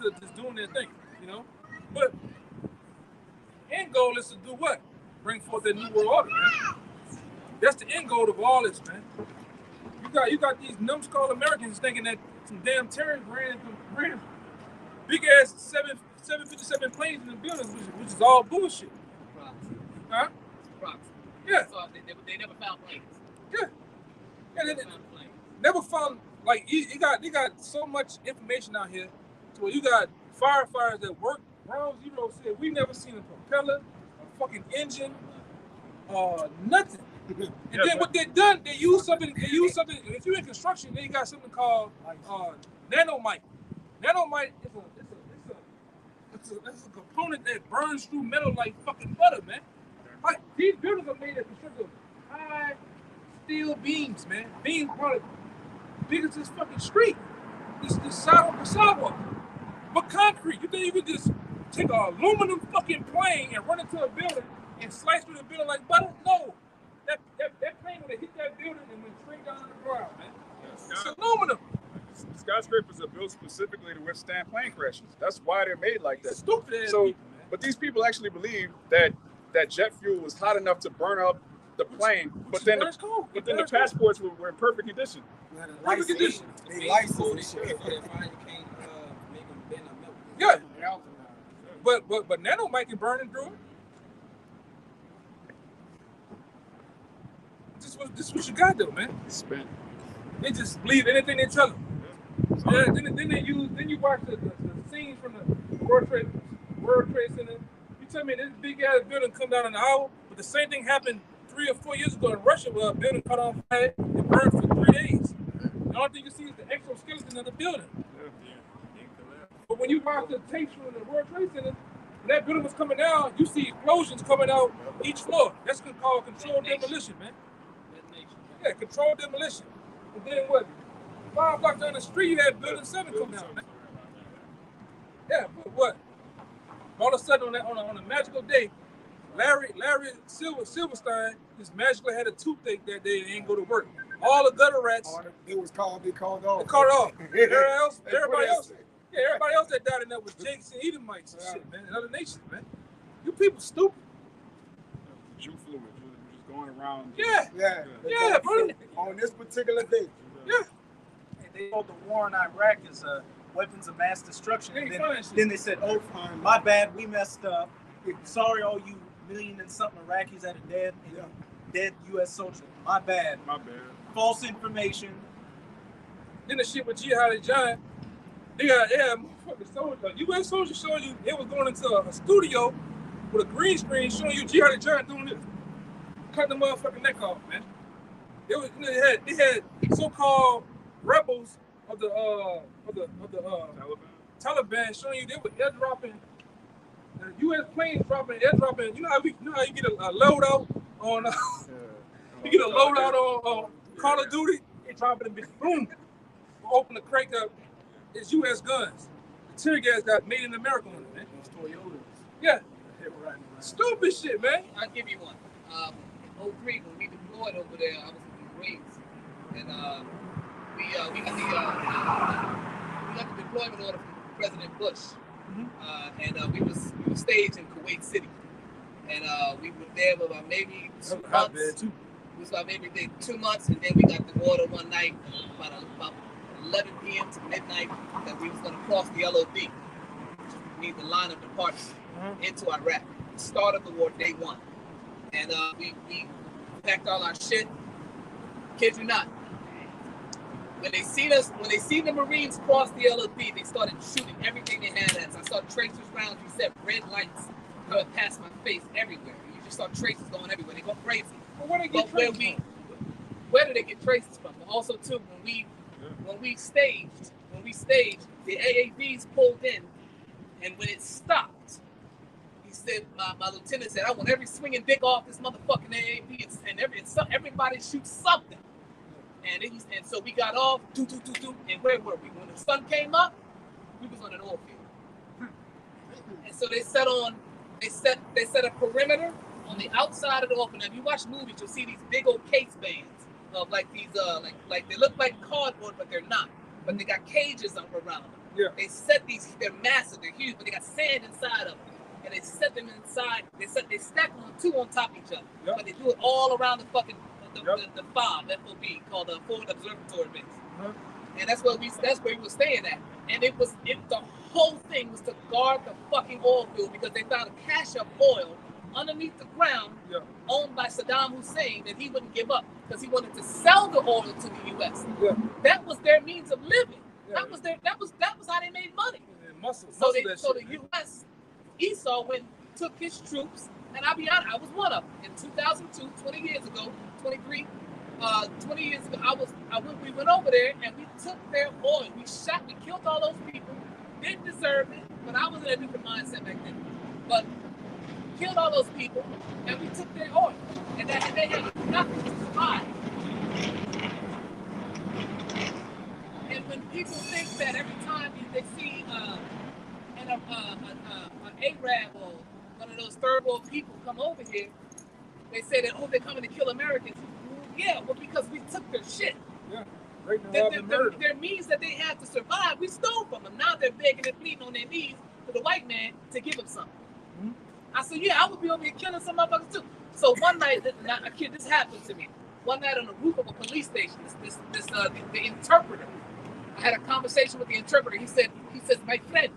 their thing, you know. But end goal is to do what? Bring forth that new world order, man. That's the end goal of all this, man. You got these numbskull Americans thinking that some damn terrorists ran big ass 757 planes in the buildings, which is all bullshit. Huh? Yeah. So they never found planes. Yeah. They never found, like, you got so much information out here to where you got firefighters that work. Ground Zero said we never seen a propeller, a fucking engine, nothing. And then what they done, they use something. If you're in construction, they got something called nanomite. Nanomite is a component that burns through metal like fucking butter, man. Like, these buildings are made of high steel beams, man. Beams probably big as this fucking street. This sidewalk. But concrete. You think you could just take an aluminum fucking plane and run into a building and slice through the building like butter? No. That plane would have hit that building and went straight down to the ground, man. It's aluminum. Skyscrapers are built specifically to withstand plane crashes. That's why they're made like that. Stupid ass so, people, man. But these people actually believe that jet fuel was hot enough to burn up the plane, but then the passports were in perfect condition. Perfect condition. They license and shit. Yeah. But nanomite can burn and through it. This is what you got though, man. Spent. They just believe anything they tell them. Yeah, then you watch the scenes from the World Trade Center. You tell me this big ass building come down in an hour, but the same thing happened 3 or 4 years ago in Russia where a building caught on fire and burned for 3 days. The only thing you see is the exoskeleton of the building. But when you watch the tapes from the World Trade Center, when that building was coming down, you see explosions coming out each floor. That's called controlled demolition, man. Yeah, controlled demolition. And then what? 5 blocks down the street, you had Building 7 come down. Man. Yeah, but what? All of a sudden, on a magical day, Larry Silverstein just magically had a toothache that day and ain't go to work. All the gutter rats. They called off. They called off. Everybody else, They put everybody that else. shit. Yeah, everybody else that died in there was Jakes and Edomites and shit, man, and other nations, man. You people stupid. Jew fluid. You're just going around. Yeah, bro. On this particular day. Yeah. And they called the war in Iraq as weapons of mass destruction. And then they said, "Oh, my bad, we messed up. Sorry, all you million and something Iraqis that are dead U.S. soldiers. My bad. My bad. False information." Then the shit with Jihad Giant, they had motherfucking soldiers, U.S. soldiers showing you it was going into a studio with a green screen showing you Jihad Giant doing this, cutting the motherfucking neck off, man. They had so-called rebels of the Taliban showing you they were airdropping. The U.S. planes airdropping. You know how you get a loadout on you get a loadout on Call of Duty. They dropping a bitch, boom, open the crate up. It's U.S. guns. The tear gas got made in America on it, man. Toyotas. Yeah, stupid shit, man. I'll give you one. 03 when we deployed over there, I was in the Marines, and we got the deployment order from President Bush. And we was staged in Kuwait City, and we were there for about maybe 2 months. We was about maybe 2 months, and then we got the order one night about 11 p.m. to midnight that we was going to cross the LOD, which means the line of departure, into Iraq. Start of the war, day 1, and we packed all our shit. Kid you not. When they seen the Marines cross the LOD, they started shooting everything they had at us. I saw tracers rounds. You said red lights going past my face everywhere. You just saw tracers going everywhere. They go crazy. Well, where they get tracers from? Where did they get tracers from? But also too, when we staged, the AAVs pulled in, and when it stopped, he said, my lieutenant said, "I want every swinging dick off this motherfucking AAV, and everybody shoots something." And so we got off, and where were we? When the sun came up, we was on an oil field. And so they set a perimeter on the outside of the oil field. Now, if you watch movies, you'll see these big old case bands of like these like they look like cardboard, but they're not. But they got cages up around them. Yeah. They set these, they're massive, they're huge, but they got sand inside of them. And they set them inside, they stack them 2 on top of each other. Yep. But they do it all around the fucking the FOB, FOB, called the Forward Observatory Base. And that's where we were staying at. And the whole thing was to guard the fucking oil field because they found a cache of oil underneath the ground owned by Saddam Hussein that he wouldn't give up because he wanted to sell the oil to the U.S. Yeah. That was their means of living. Yeah. That was how they made money. So the U.S. Esau took his troops, and I'll be honest, I was one of them. In 2002, 20 years ago, 20 years ago, we went over there and we took their oil. We killed all those people. Didn't deserve it, but I was in a different mindset back then. But killed all those people, and we took their oil, and they had nothing to survive. And when people think that every time they see an Arab or one of those third world people come over here, they say that, they're coming to kill Americans. Yeah, well, because we took their shit. Yeah. Their means that they had to survive, we stole from them. Now they're begging and pleading on their knees to the white man to give them something. Mm-hmm. I said, I would be over here killing some motherfuckers too. So one night, this happened to me. One night on the roof of a police station, the interpreter, I had a conversation with the interpreter. He says, "My friend,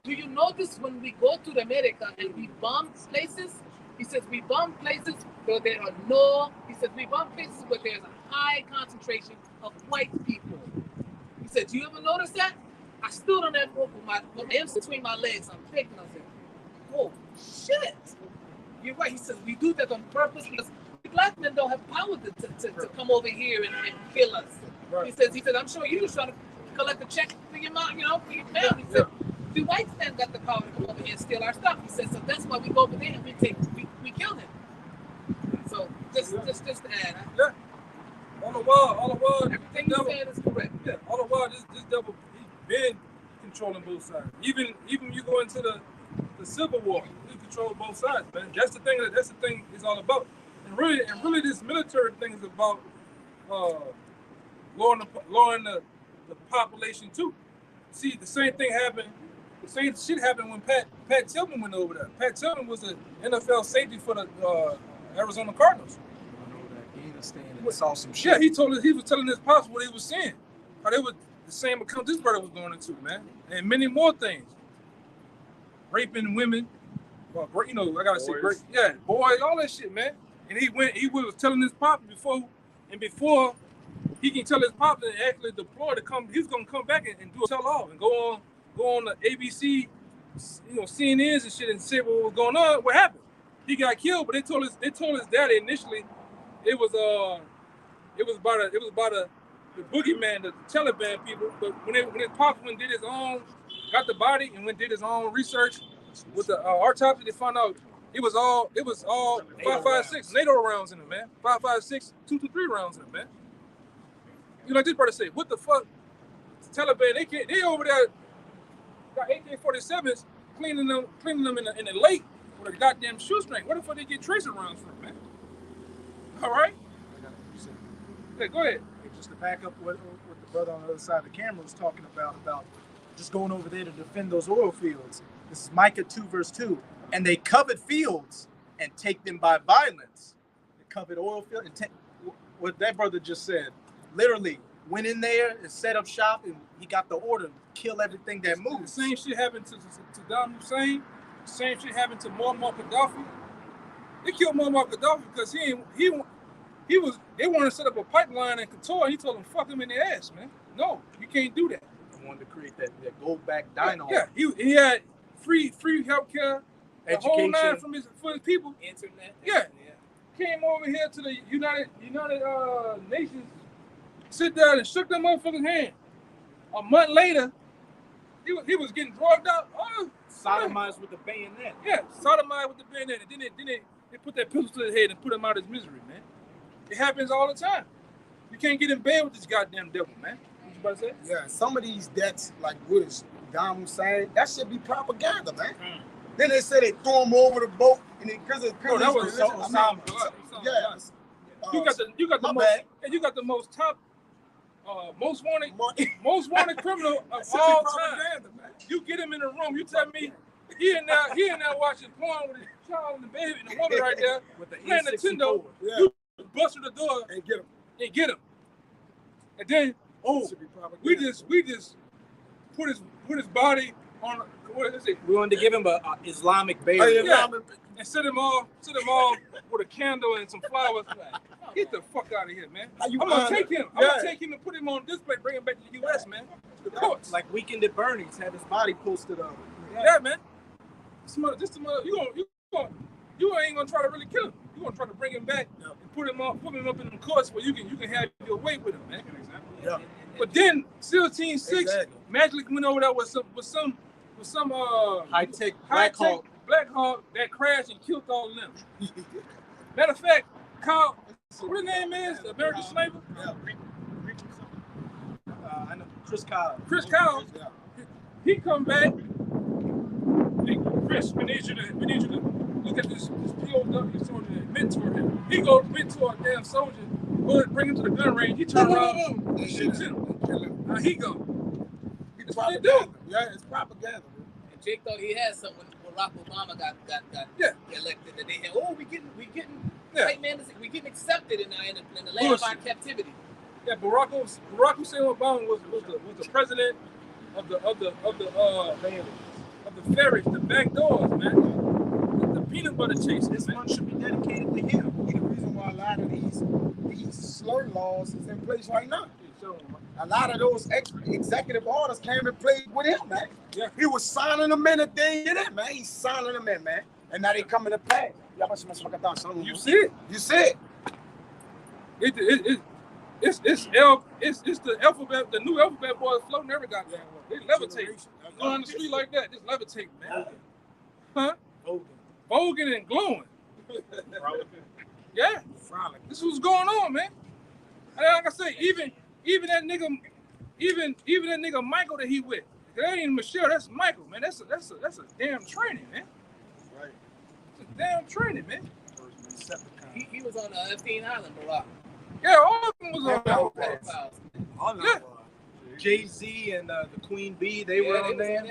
do you notice when we go to America and we bomb places?" He says, "We bomb places where there are we bomb places where there's a high concentration of white people." He said, "Do you ever notice that?" I stood on that roof with my hands between my legs. I'm thinking, I said, "Oh, shit. You're right." He says, "We do that on purpose because black men don't have power to come over here and kill us." Right. He said, "I'm sure you're just trying to collect a check for your mom, for your family." He said, "The white men got the power to come over here and steal our stuff." He said, "So that's why we go over there and we kill them." So just to add. Yeah. all the while, Everything you saying is correct. yeah, all the while, this devil, he's been controlling both sides. Even you go into the Civil War, he controlled both sides, man. That's the thing it's all about. And really, this military thing is about lowering the population too. See, the same thing happened. The same shit happened when Pat Tillman went over there. Pat Tillman was an NFL safety for the Arizona Cardinals. And saw some shit. Yeah, he was telling his pops what he was saying. How they were the same account this brother was going into, man, and many more things. Raping women, well, you know, I gotta say, great, yeah, boys, all that shit, man. And he was telling his pops before he can tell his pops and actually deploy to come. He's gonna come back and do a tell all and go on the ABC, you know, CNNs and shit and say what was going on. What happened? He got killed, but they told his daddy initially it was about the boogeyman, the Taliban people. But when his pops went and did his own, got the body and went and did his own research with the autopsy, they found out it was all 5.56 NATO rounds in it, man. 5.56 223 rounds in it, man. You know, like this brother say, what the fuck? The Taliban, they over there got AK-47s cleaning them in the lake with a goddamn shoestring. What the fuck they get tracer rounds from, man? All right. Yeah, go ahead. Just to back up what the brother on the other side of the camera was talking about just going over there to defend those oil fields. This is Micah 2 verse 2. And they covet fields and take them by violence. They covet oil fields and what that brother just said. Literally went in there and set up shop, and he got the order to kill everything that moves. The same shit happened to Saddam Hussein. The same shit happened to Muammar Gaddafi. They killed Muammar Gaddafi because they wanted to set up a pipeline in Qatar. He told them, fuck him in the ass, man. No, you can't do that. He wanted to create that gold back dino. Yeah, he had free healthcare, the whole nine for his people. Internet. Yeah. Came over here to the United Nations, sit down and shook them motherfuckers' hand. A month later, he was getting drugged out. Oh, sodomized with the bayonet. Yeah, sodomized with the bayonet. And then they put that pistol to his head and put him out of his misery, man. It happens all the time. You can't get in bed with this goddamn devil, man. What you about to say? Yeah, some of these deaths, like what is Saddam Hussein, that should be propaganda, man. Then they say they throw him over the boat, and because of that was Osama. Yeah. You got the most top, most wanted criminal of all time. You get him in the room. You tell me he in there watching porn with his child and the baby and the woman right there with the playing Nintendo. Yeah. You bust through the door and get him. And then we just put his body on. What is it? We wanted to give him a Islamic burial. Yeah. And sit him all with a candle and some flowers. Get the fuck out of here, man. I'm gonna take him. I'm gonna take him and put him on display, bring him back to the U.S., man. The courts. Like Weekend at Bernie's, had his body posted up. Yeah, man. You ain't gonna try to really kill him. You gonna try to bring him back and put him up in the courts where you can have your way with him, man. Yeah. But then SEAL Team 6 magically went over there with some high-tech Black Hawk that crashed and killed all of them. Matter of fact, Kyle, what his name is? American Sniper? Yeah. I know Chris Kyle. Chris Kyle. He come back. Hey, Chris, we need you to look at this POW soldier and mentor him. He go mentor a damn soldier, bring him to the gun range. He turn around and shoots him. Now he go. That's what they do. Yeah, it's propaganda. And Jake thought he had something when Barack Obama got elected. That they had, we getting white man, we getting accepted in the land of our captivity. Yeah, Barack Hussein Obama was the president of the ferries, the back doors, man. The peanut butter chase. This one should be dedicated to him. He the reason why a lot of these slur laws is in place right now. A lot of those executive orders came in play with him, man. Yeah. He was signing them in the day in it, man. He's signing them in, man. And now they coming to pass. You see it. You see it. It's the alphabet, the new alphabet boys floating every goddamn way. They levitate. Going on the street like that, just levitate, man. Huh? Voguing and glowing. Yeah. This is what's going on, man. And like I say, even that nigga Michael that he with, that ain't Michelle, that's Michael, man. That's a damn training, man. Right. It's a damn training, man. He was on Epstein Island a lot. Yeah, all of them was on that. Yeah. Jay-Z and the Queen Bee, they were on there.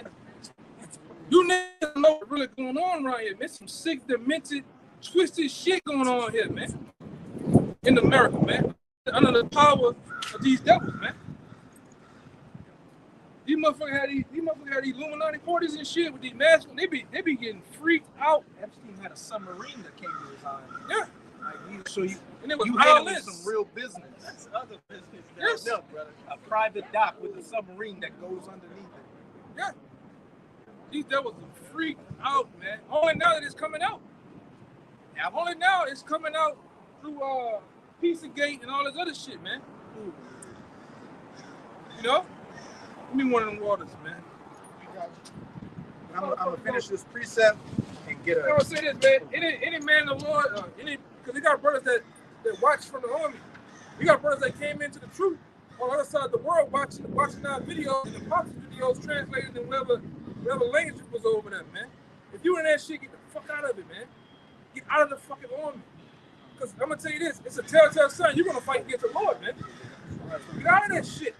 You niggas know what's really going on around here, man. Some sick, demented, twisted shit going on here, man. In America, man. Under the power of these devils, man. These motherfuckers had these Illuminati parties and shit with these masks. They be getting freaked out. Epstein had a submarine that came to his island. Yeah. And it was you violence. handling some real business. That's other business. Yes. No, brother. A private dock with a submarine that goes underneath it. Yeah. These devils are freaked out, man. Only now that it's coming out. Yeah, only now it's coming out through Pizzagate and all this other shit, man. You know? Give me one of them waters, man. I'm gonna finish this precept and get I want to say this, man. Any man of the Lord, because they got brothers that watch from the army. We got brothers that came into the truth on the other side of the world watching our videos and the Apostle videos translated in whatever language was over there, man. If you in that shit, get the fuck out of it, man. Get out of the fucking army. Because I'm going to tell you this, it's a telltale sign. You're going to fight against the Lord, man. Get out of that shit.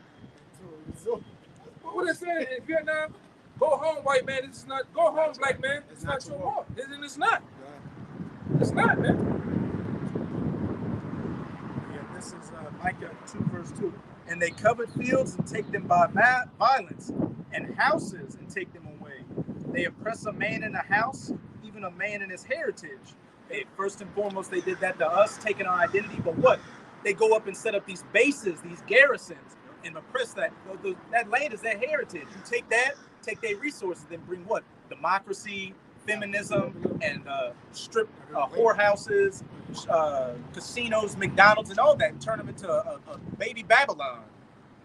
What they saying in Vietnam? Go home, white man. This is not. Go home, black man. It's not your war. It's not. It's not, man. Yeah, this is Micah 2 verse 2. And they covered fields and take them by violence, and houses and take them away. They oppress a man in a house, even a man in his heritage. First and foremost, they did that to us, taking our identity. But what? They go up and set up these bases, these garrisons, and oppress that. That land is their heritage. You take that, take their resources, then bring what? Democracy, feminism, and strip whorehouses, casinos, McDonald's, and all that, and turn them into a baby Babylon.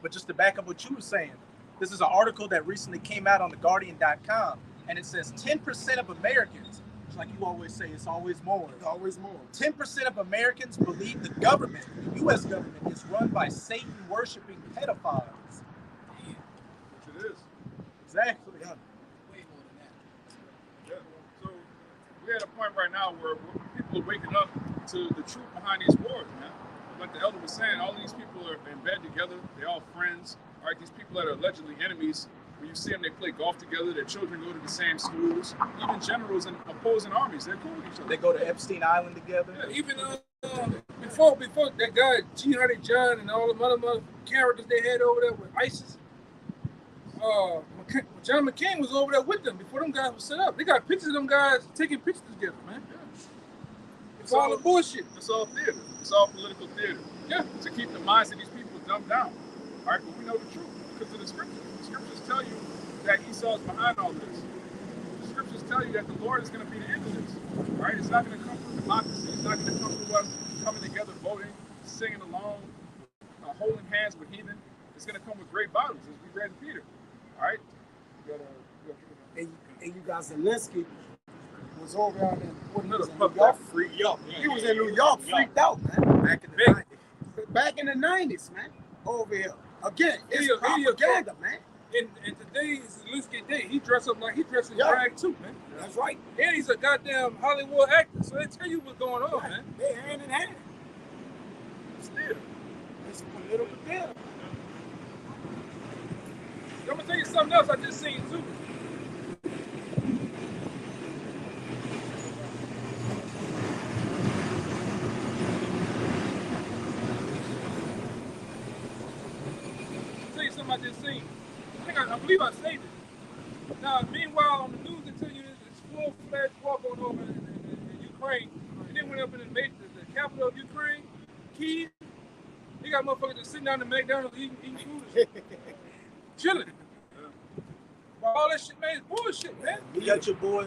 But just to back up what you were saying, this is an article that recently came out on theguardian.com, and it says 10% of Americans, like you always say, it's always more. It's always more. 10% of Americans believe the government, the U.S. government, is run by Satan-worshiping pedophiles. Which it is. Exactly. Yeah. So we're at a point right now where people are waking up to the truth behind these wars, man. Like the elder was saying, all these people are in bed together. They're all friends. All right, these people that are allegedly enemies, when you see them, they play golf together. Their children go to the same schools. Even generals in opposing armies, they're cool with each other. They go to Epstein Island together. Yeah, even before that guy G. Honey John and all the other characters they had over there with ISIS, John McCain was over there with them before them guys were set up. They got pictures of them guys taking pictures together, man. Yeah. It's all the bullshit. It's all theater. It's all political theater. Yeah. To keep the minds of these people dumbed down. All right, but we know the truth because of the scriptures. The scriptures tell you that Esau is behind all this. The scriptures tell you that the Lord is going to be the end of this. All right, it's not going to come from democracy. It's not going to come from us coming together, voting, singing along, holding hands with heathen. It's going to come with great battles, as we read in Peter. All right. And you got Zelensky was over there in New York. He was in New York, freaked out, man. Back in the 90s. Back in the 90s, man. Over here. Again, it's propaganda, man. And today's Zelensky day, he dressed up like he dressed in drag too, man. That's right. And he's a goddamn Hollywood actor, so they tell you what's going on, man. They hand in hand. Still. It's political theater. I'm gonna tell you something else I just seen too. I'll tell you something I just seen. I believe I saved it. Now, meanwhile, on the news they tell you this full-fledged war going over in Ukraine, and then went up in the capital of Ukraine, Kyiv. They got motherfuckers just sitting down in McDonald's eating food. Chilling. All that shit, man, is bullshit, man. You got your boy,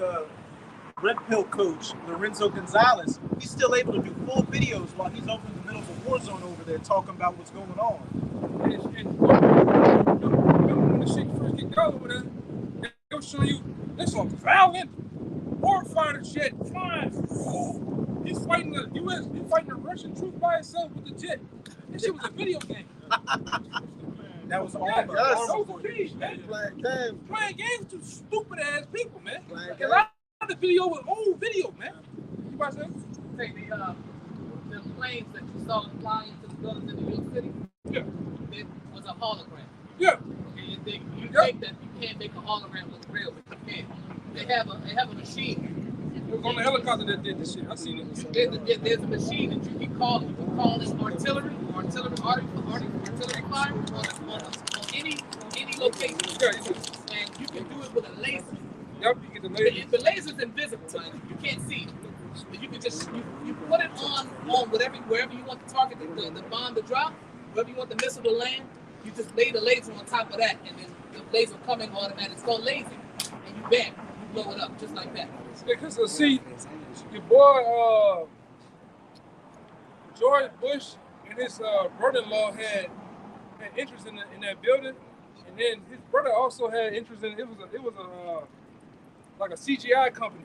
Red Pill coach, Lorenzo Gonzalez. He's still able to do full videos while he's over in the middle of a war zone over there talking about what's going on. And when the shit first kicked out over there, they were showing you this one violent warfighter jet flying. He's fighting the U.S., he's fighting the Russian troops by himself with the jet. This shit was a video game. That was all Yeah, about yes. that was a piece, man. Playing games. Playing games to stupid ass people, man. Playing A games. lot of the video was old video, man. You watch that? Say the planes that you saw flying into the buildings in New York City, Yeah. it was a hologram. Yeah. Okay, you think Yeah. that you can't make a hologram look real, but you can. They have a machine. It was on the helicopter that did this shit. I seen it. There's a machine that you can call. You can call it artillery fire on any location. Yeah, you can. And you can do it with a laser. Yep, you get the lady. The laser's invisible, so you can't see it. But you can just you put it on wherever you want the target, the bomb to drop, wherever you want the missile to land. You just lay the laser on top of that, and then the laser coming automatic. It's called laser, and you bam, you blow it up just like that. Because see, your boy George Bush and his brother-in-law had interest in that building, and then his brother also had interest in it was a like a CGI company.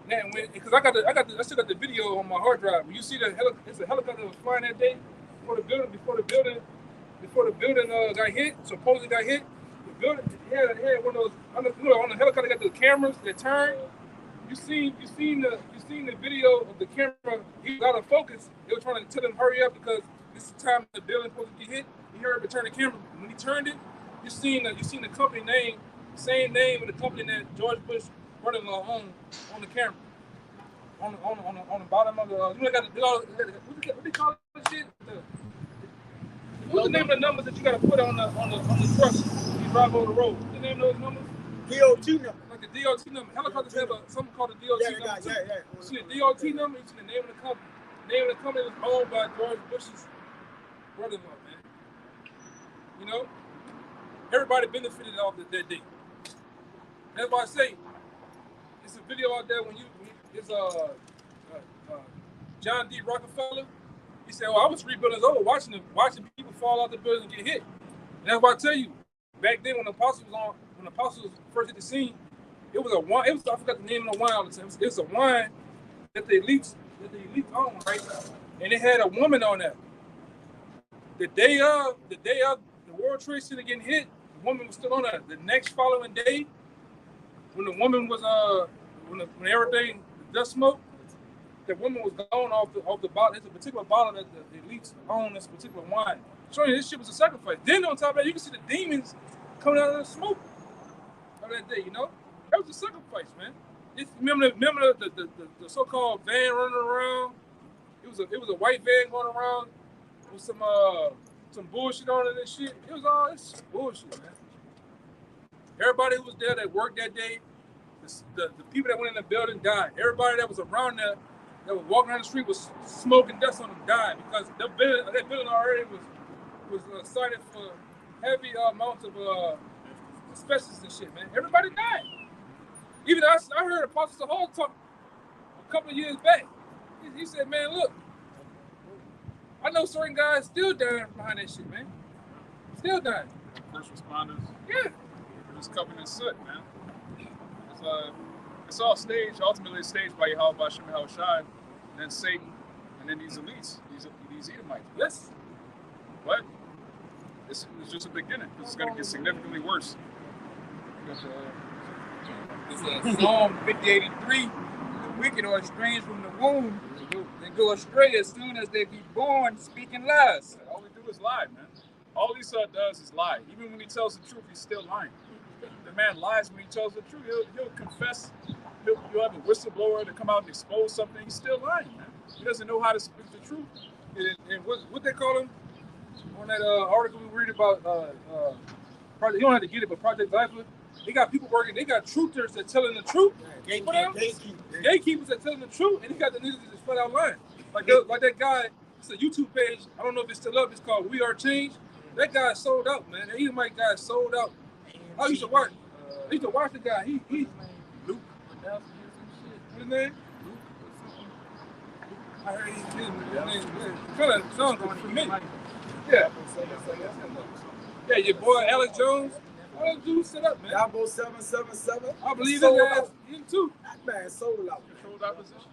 And because I still got the video on my hard drive. When you see it's a helicopter that was flying that day before the building got hit, supposedly got hit. The building had one of those on the helicopter got the cameras that turn. You seen the video of the camera. He was out of focus. They were trying to tell him hurry up because this is the time the building's supposed to get hit. He heard to turn the camera. When he turned it, you seen the company name, same name of the company that George Bush brother-in-law owned on the camera. On the bottom of the what they call this shit? What's the name of the numbers that you gotta put on the truck when you drive over the road? What's the name of those numbers? DOT number. Like the DOT number. Helicopters have something called a DOT number too. You see the DOT number, you see the name of the company. The name of the company was owned by George Bush's brother-in-law, man. You know? Everybody benefited off that day. That's why I say it's a video out there when it's John D. Rockefeller. He said, "Oh, I was 3 buildings over watching people fall out the building and get hit." And that's why I tell you, back then when the apostles first hit the scene, it was a wine. I forgot the name of the wine all the time. It was a wine that the elites owned, right? And it had a woman on that. The day of the World Trade Center getting hit, the woman was still on that. The next following day, when the woman was when everything dust smoke, the woman was gone off the bottle. It's a particular bottle that the elites own, this particular wine. Showing you this shit was a sacrifice. Then on top of that, you can see the demons coming out of the smoke of that day, you know? That was a sacrifice, man. Remember the so-called van running around? It was a white van going around with some bullshit on it and shit. It was all this bullshit, man. Everybody who was there that worked that day, the people that went in the building died. Everybody that was around there that was walking down the street was smoking dust on them died because that building already was cited for heavy amounts of asbestos and shit, man. Everybody died. Even I heard Apostle Hall talk a couple of years back. He said, "Man, look, I know certain guys still dying behind that shit, man. Still dying. First responders. Yeah. They're just covered in soot, man. It's all staged. Ultimately, it's staged by Yahweh Hashem Yahushai, and then Satan, and then these elites, these Edomites. Yes. But it's just a beginning. It's going to get significantly worse. Because it's Psalm 50:83. The wicked are estranged from the womb. They go astray as soon as they be born, speaking lies. All we do is lie, man. All Esau does is lie. Even when he tells the truth, he's still lying. The man lies when he tells the truth. He'll confess. You'll have a whistleblower to come out and expose something. He's still lying, man. He doesn't know how to speak the truth. And what they call him on that article we read about, Project, you don't have to get it, but Project Zypher, they got people working, they got truthers that telling the truth. Gatekeepers that telling the truth, and he got the niggas that just flat out lying. Like that guy, it's a YouTube page, I don't know if it's still up, it's called We Are Change. That guy sold out, man. That Edomite guy sold out. I used to watch the guy. He Luke. What's his name? I heard his name. Kind of sounds familiar. Yeah. Yeah, your boy Alex Jones. All those dudes set up, man. Yabo 777. I believe in that. Him too. That man sold out. Controlled opposition.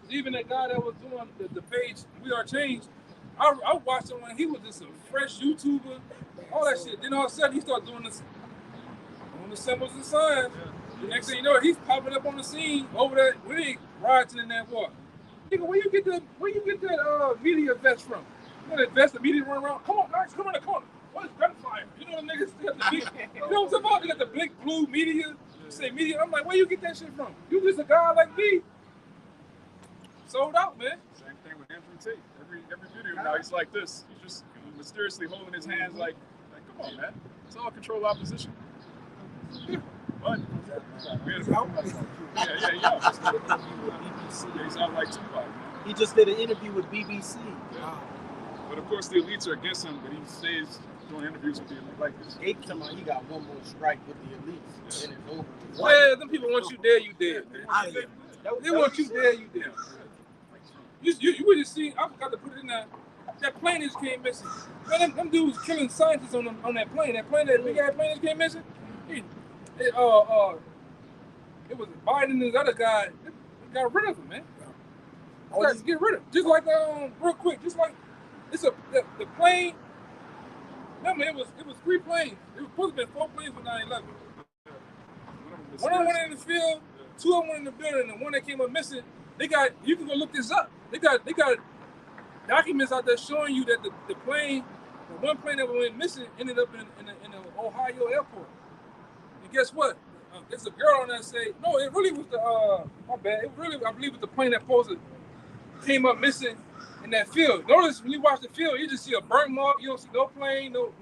Even that guy that was doing the page We Are Change, I watched him when he was just a fresh YouTuber, all that shit. Then all of a sudden he started doing the symbols and signs. The next thing you know, he's popping up on the scene over there. We ain't rioting in that war. Nigga, where you get that media vest from? You know that vest the media run around? Come on, guys, come in the corner. What is gunfire? You know the niggas got the big, you know what I'm talking about? They got the big blue media, say media. I'm like, where you get that shit from? You just a guy like me. Sold out, man. Same thing with Andrew Tate. Every video now he's like this. He's just mysteriously holding his hands like come on, man. It's all controlled opposition. But he sounds like Tupac, man. He just did an interview with BBC. Yeah. But of course the elites are against him, but he stays doing interviews with the elite like this. He got one more strike with the elites, and it's over. Yeah, them people want you dead, you dead. They want you dead, you dead. You would just see, I forgot to put it in there. That plane just came missing. Man, them dudes killing scientists on that plane. That big ass plane just came missing. It was Biden and this other guy. They got rid of him, man. Let's get rid of him. Just like real quick, just like the plane. Remember, it was 3 planes. It was supposed to be 4 planes for 9/11. One of them went in the field, 2 of them went in the building, and one that came up missing. You can go look this up. They got documents out there showing you that the one plane that went missing ended up in the Ohio airport. And guess what? There's a girl on there say, no, it really was my bad. It really, I believe, it was the plane that came up missing in that field. Notice when you watch the field, you just see a burnt mark. You don't see no plane, no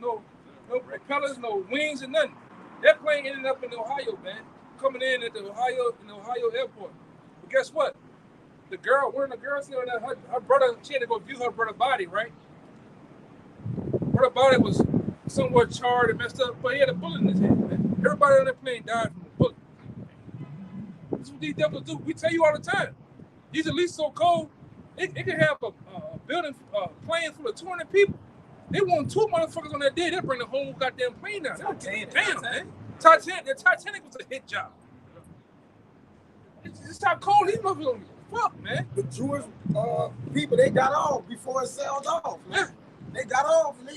propellers, no wings, and nothing. That plane ended up in Ohio, man, coming in at the Ohio airport. But guess what? One of the girls here, her brother, she had to go view her brother's body, right? Her body was somewhat charred and messed up, but he had a bullet in his head, man. Everybody on that plane died from a bullet. That's what these devils do. We tell you all the time. These elites so cold, it can have a building, plane full of 200 people. They want 2 motherfuckers on that day. They bring the whole goddamn plane down. Damn, man. The Titanic was a hit job. It's how cold these motherfuckers are. Fuck, man. The Jewish people, they got off before it sailed off, man. Yeah. They got off, and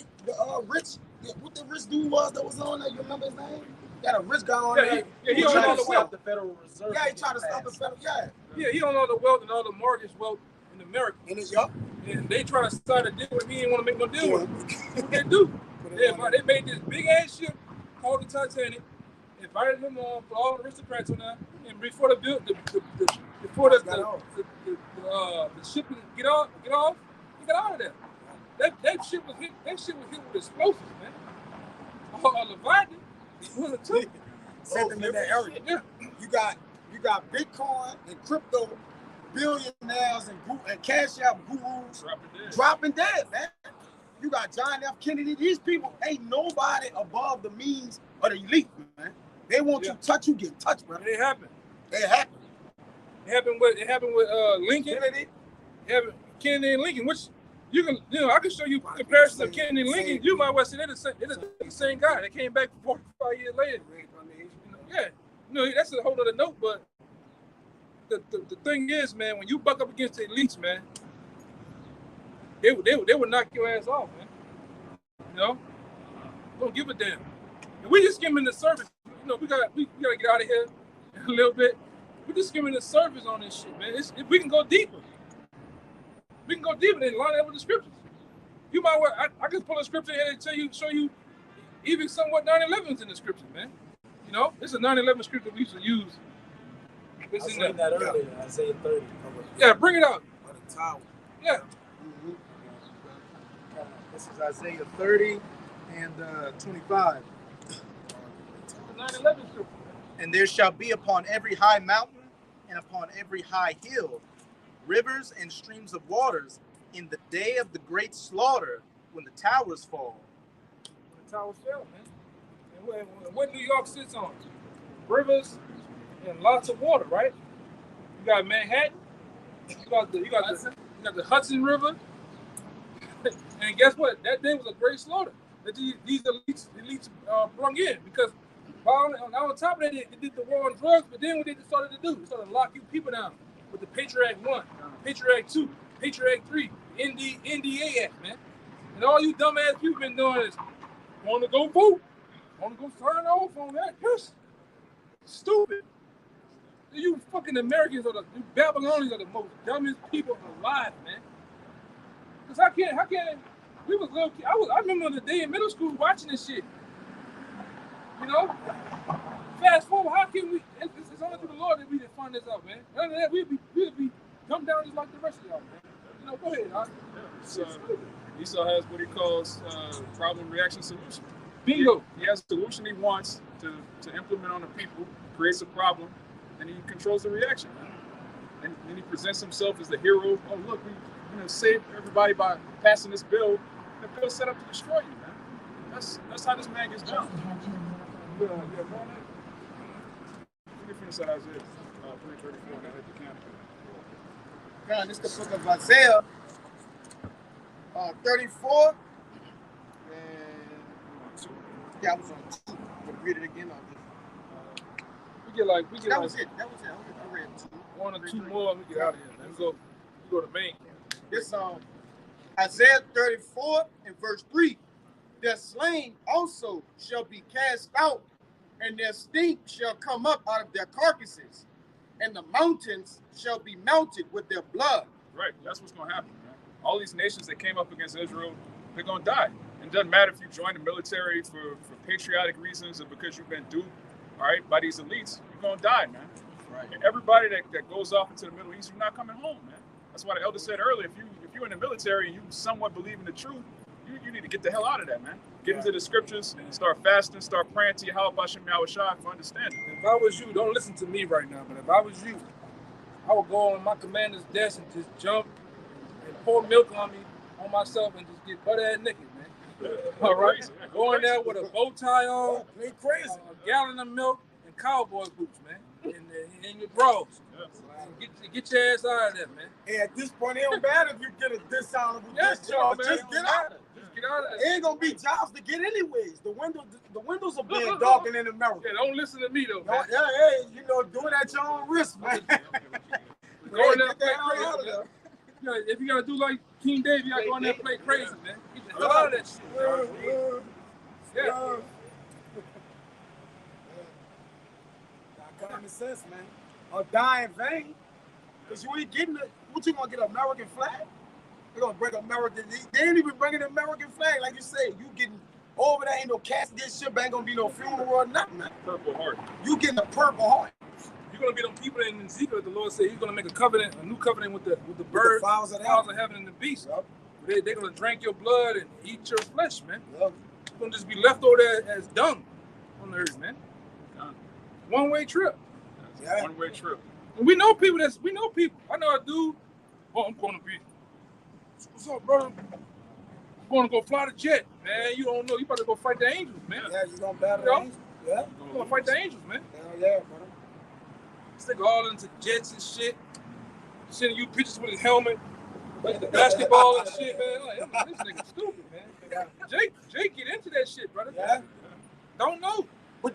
what the rich dude was that was on there, you remember his name? Got a rich guy on there. Yeah, he don't know the wealth. The Federal Reserve. Yeah, he tried to stop the federal, Yeah, he don't know the wealth and all the mortgage wealth in America. And they try to start a deal with me and want to make no deal with him. What they do? They made this big ass ship called the Titanic, invited him on for all the aristocrats on there, and before the ship get off, he got out of there. That ship was hit with explosives, man. Leviathan wasn't too. Sent them in that area. Yeah. You got Bitcoin and crypto billionaires and cash out gurus dropping dead, man. You got John F. Kennedy. These people ain't nobody above the means of the elite, man. They want you to touch, you get touched, bro. It happened. It happened. It happened with Lincoln. Kennedy and Lincoln, which I can show you comparisons of Kennedy and Lincoln. You might well say they're the same guy. They came back 45 years later. Yeah, that's a whole other note. But the thing is, man, when you buck up against the elites, man, they would knock your ass off, man. You know, don't give a damn. And we just skimming the surface. You know, we gotta get out of here a little bit. We're just skimming the surface on this shit, man. We can go deeper. We can go deeper and line up with the scriptures. You might well, I can pull a scripture here and show you even somewhat 9/11's in the scriptures, man. You know, this is a 9/11 scripture we used to use. I was saying that earlier, Isaiah 30. Yeah, bring it out. Yeah. This is Isaiah 30 and 25. The 9/11 scripture. And there shall be upon every high mountain and upon every high hill rivers and streams of waters in the day of the great slaughter when the towers fall. When the towers fell, man. And what New York sits on? Rivers and lots of water, right? You got Manhattan. You got the Hudson River. And guess what? That day was a great slaughter that these elites brung in, because on top of that, they did the war on drugs, but then what they started to do, they started to lock you people down with the Patriot Act 1, Patriot Act 2. Patriot Act 3, NDA Act, man. And all you dumbass people been doing is want to go vote, want to go sign off on that. Yes. Stupid. You fucking Americans you Babylonians are the most dumbest people alive, man. Cause how can we was little kids. I remember the day in middle school watching this shit. You know? Fast forward, how can we it's only through the Lord that we can find this out, man. Other than that, we'd be dumbed down just like the rest of y'all, man. You know, go ahead, huh? So Esau has what he calls problem, reaction, solution. Bingo. He has a solution he wants to implement on the people, creates a problem, and he controls the reaction. And then he presents himself as the hero. Oh, look, we're going to save everybody by passing this bill. The bill's set up to destroy you, man. That's how this man gets jumped. We can finish that Isaiah 3:34 and hit the county. God, this is the book of Isaiah 34. And yeah, I was on 2. We'll read it again on this. That was it. I read 2. 1 or 2 more and we get out of here, man. We go to Maine. This Isaiah 34 and verse 3. Their slain also shall be cast out, and their stink shall come up out of their carcasses, and the mountains shall be melted with their blood. Right, that's what's going to happen, man. All these nations that came up against Israel, they're going to die. It doesn't matter if you join the military for patriotic reasons or because you've been duped, all right, by these elites, you're going to die, man. Right. And everybody that goes off into the Middle East, you're not coming home, man. That's why the elder said earlier, if you're in the military and you somewhat believe in the truth, you need to get the hell out of that, man. Get into the scriptures, start fasting, start praying to Yahweh Bashem Yahushua for understanding. If I was you, don't listen to me right now, but if I was you, I would go on my commander's desk and just jump and pour milk on myself and just get butt-ass naked, man. All right? Go in there with a bow tie on, a gallon of milk, and cowboy boots, man. And your bros. Get your ass out of there, man. And at this point, it don't matter if you get a dishonorable discharge. Just get out of it. Get out of it. It ain't gonna be jobs to get anyways. The windows are being darkened in America. Yeah, don't listen to me though, man. You know, do it at your own risk, man. Go in there and play crazy, man. If you gotta do like King David, you gotta go in there and play crazy, man. Get the hell out of that shit. Yeah. Common sense, man. Or die in vain. Because you ain't getting it. What you gonna get, an American flag? They're gonna bring American. They ain't even bringing the American flag. Like you say, you getting over there, ain't no casket, shit, ain't gonna be no funeral or nothing, man. Purple heart. You getting a purple heart. You're gonna be them people in Ezekiel. The Lord said He's gonna make a new covenant with the bird, the fowls of heaven, and the beast. Yep. They're gonna drink your blood and eat your flesh, man. Yep. You're gonna just be left over there as dung on the earth, man. One-way trip. Yeah. One-way trip. And we know people. I know a dude. Oh, I'm going to be. What's up, brother? I'm going to go fly the jet, man. You don't know. You about to go fight the angels, man. Yeah, you gonna battle the angels. Yeah. You gonna fight the angels, man. Hell yeah, brother. Stick all into jets and shit. Sending you pictures with his helmet, like the basketball and shit, man. Like, this nigga stupid, man. Jake get into that shit, brother. Yeah. Don't know. But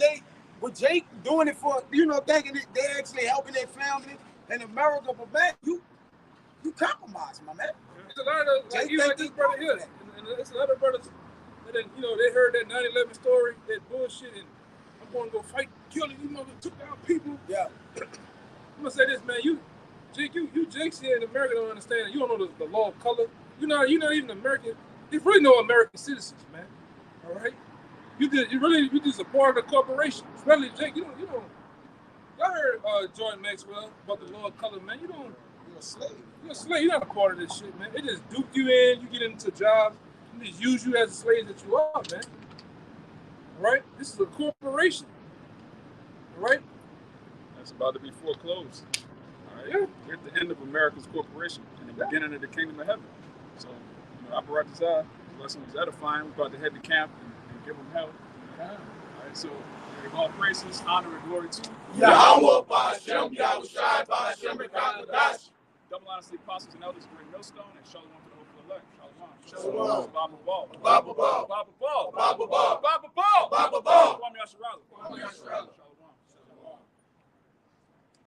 Jake doing it for, thinking that they actually helping their family in America, but man, you compromise, my man. There's a lot of, like this brother here, and there's a lot of brothers that, they heard that 9/11 story, that bullshit, and I'm going to go fight, kill you, took down people. Yeah. I'm going to say this, man, Jake's here in America don't understand, you don't know the law of color. You're not even American. There's really no American citizens, man, all right? You just a part of the corporation. Especially Jake, you don't. Y'all heard Jordan Maxwell about the law of color, man. You're a slave. You're a slave. You're not a part of this shit, man. They just duke you in. You get into jobs. They just use you as a slave that you are, man. All right? This is a corporation. All right? That's about to be foreclosed. All right? Yeah. We're at the end of America's corporation and the beginning of the kingdom of heaven. So, Aparatazah, lesson was edifying. We're about to head to camp and give them help. All right, so give all praises, honor, and glory to Yahweh Bashem Yahushua Bashem Rekadash. Double honestly apostles and elders, great millstone, and shalom to the hopeful elect. Shalom. Shalom. Baba Ball. Baba Ball. Baba Ball. Baba Ball. Baba Ball. Baba Ball. Kwame Asherala. Kwame Asherala.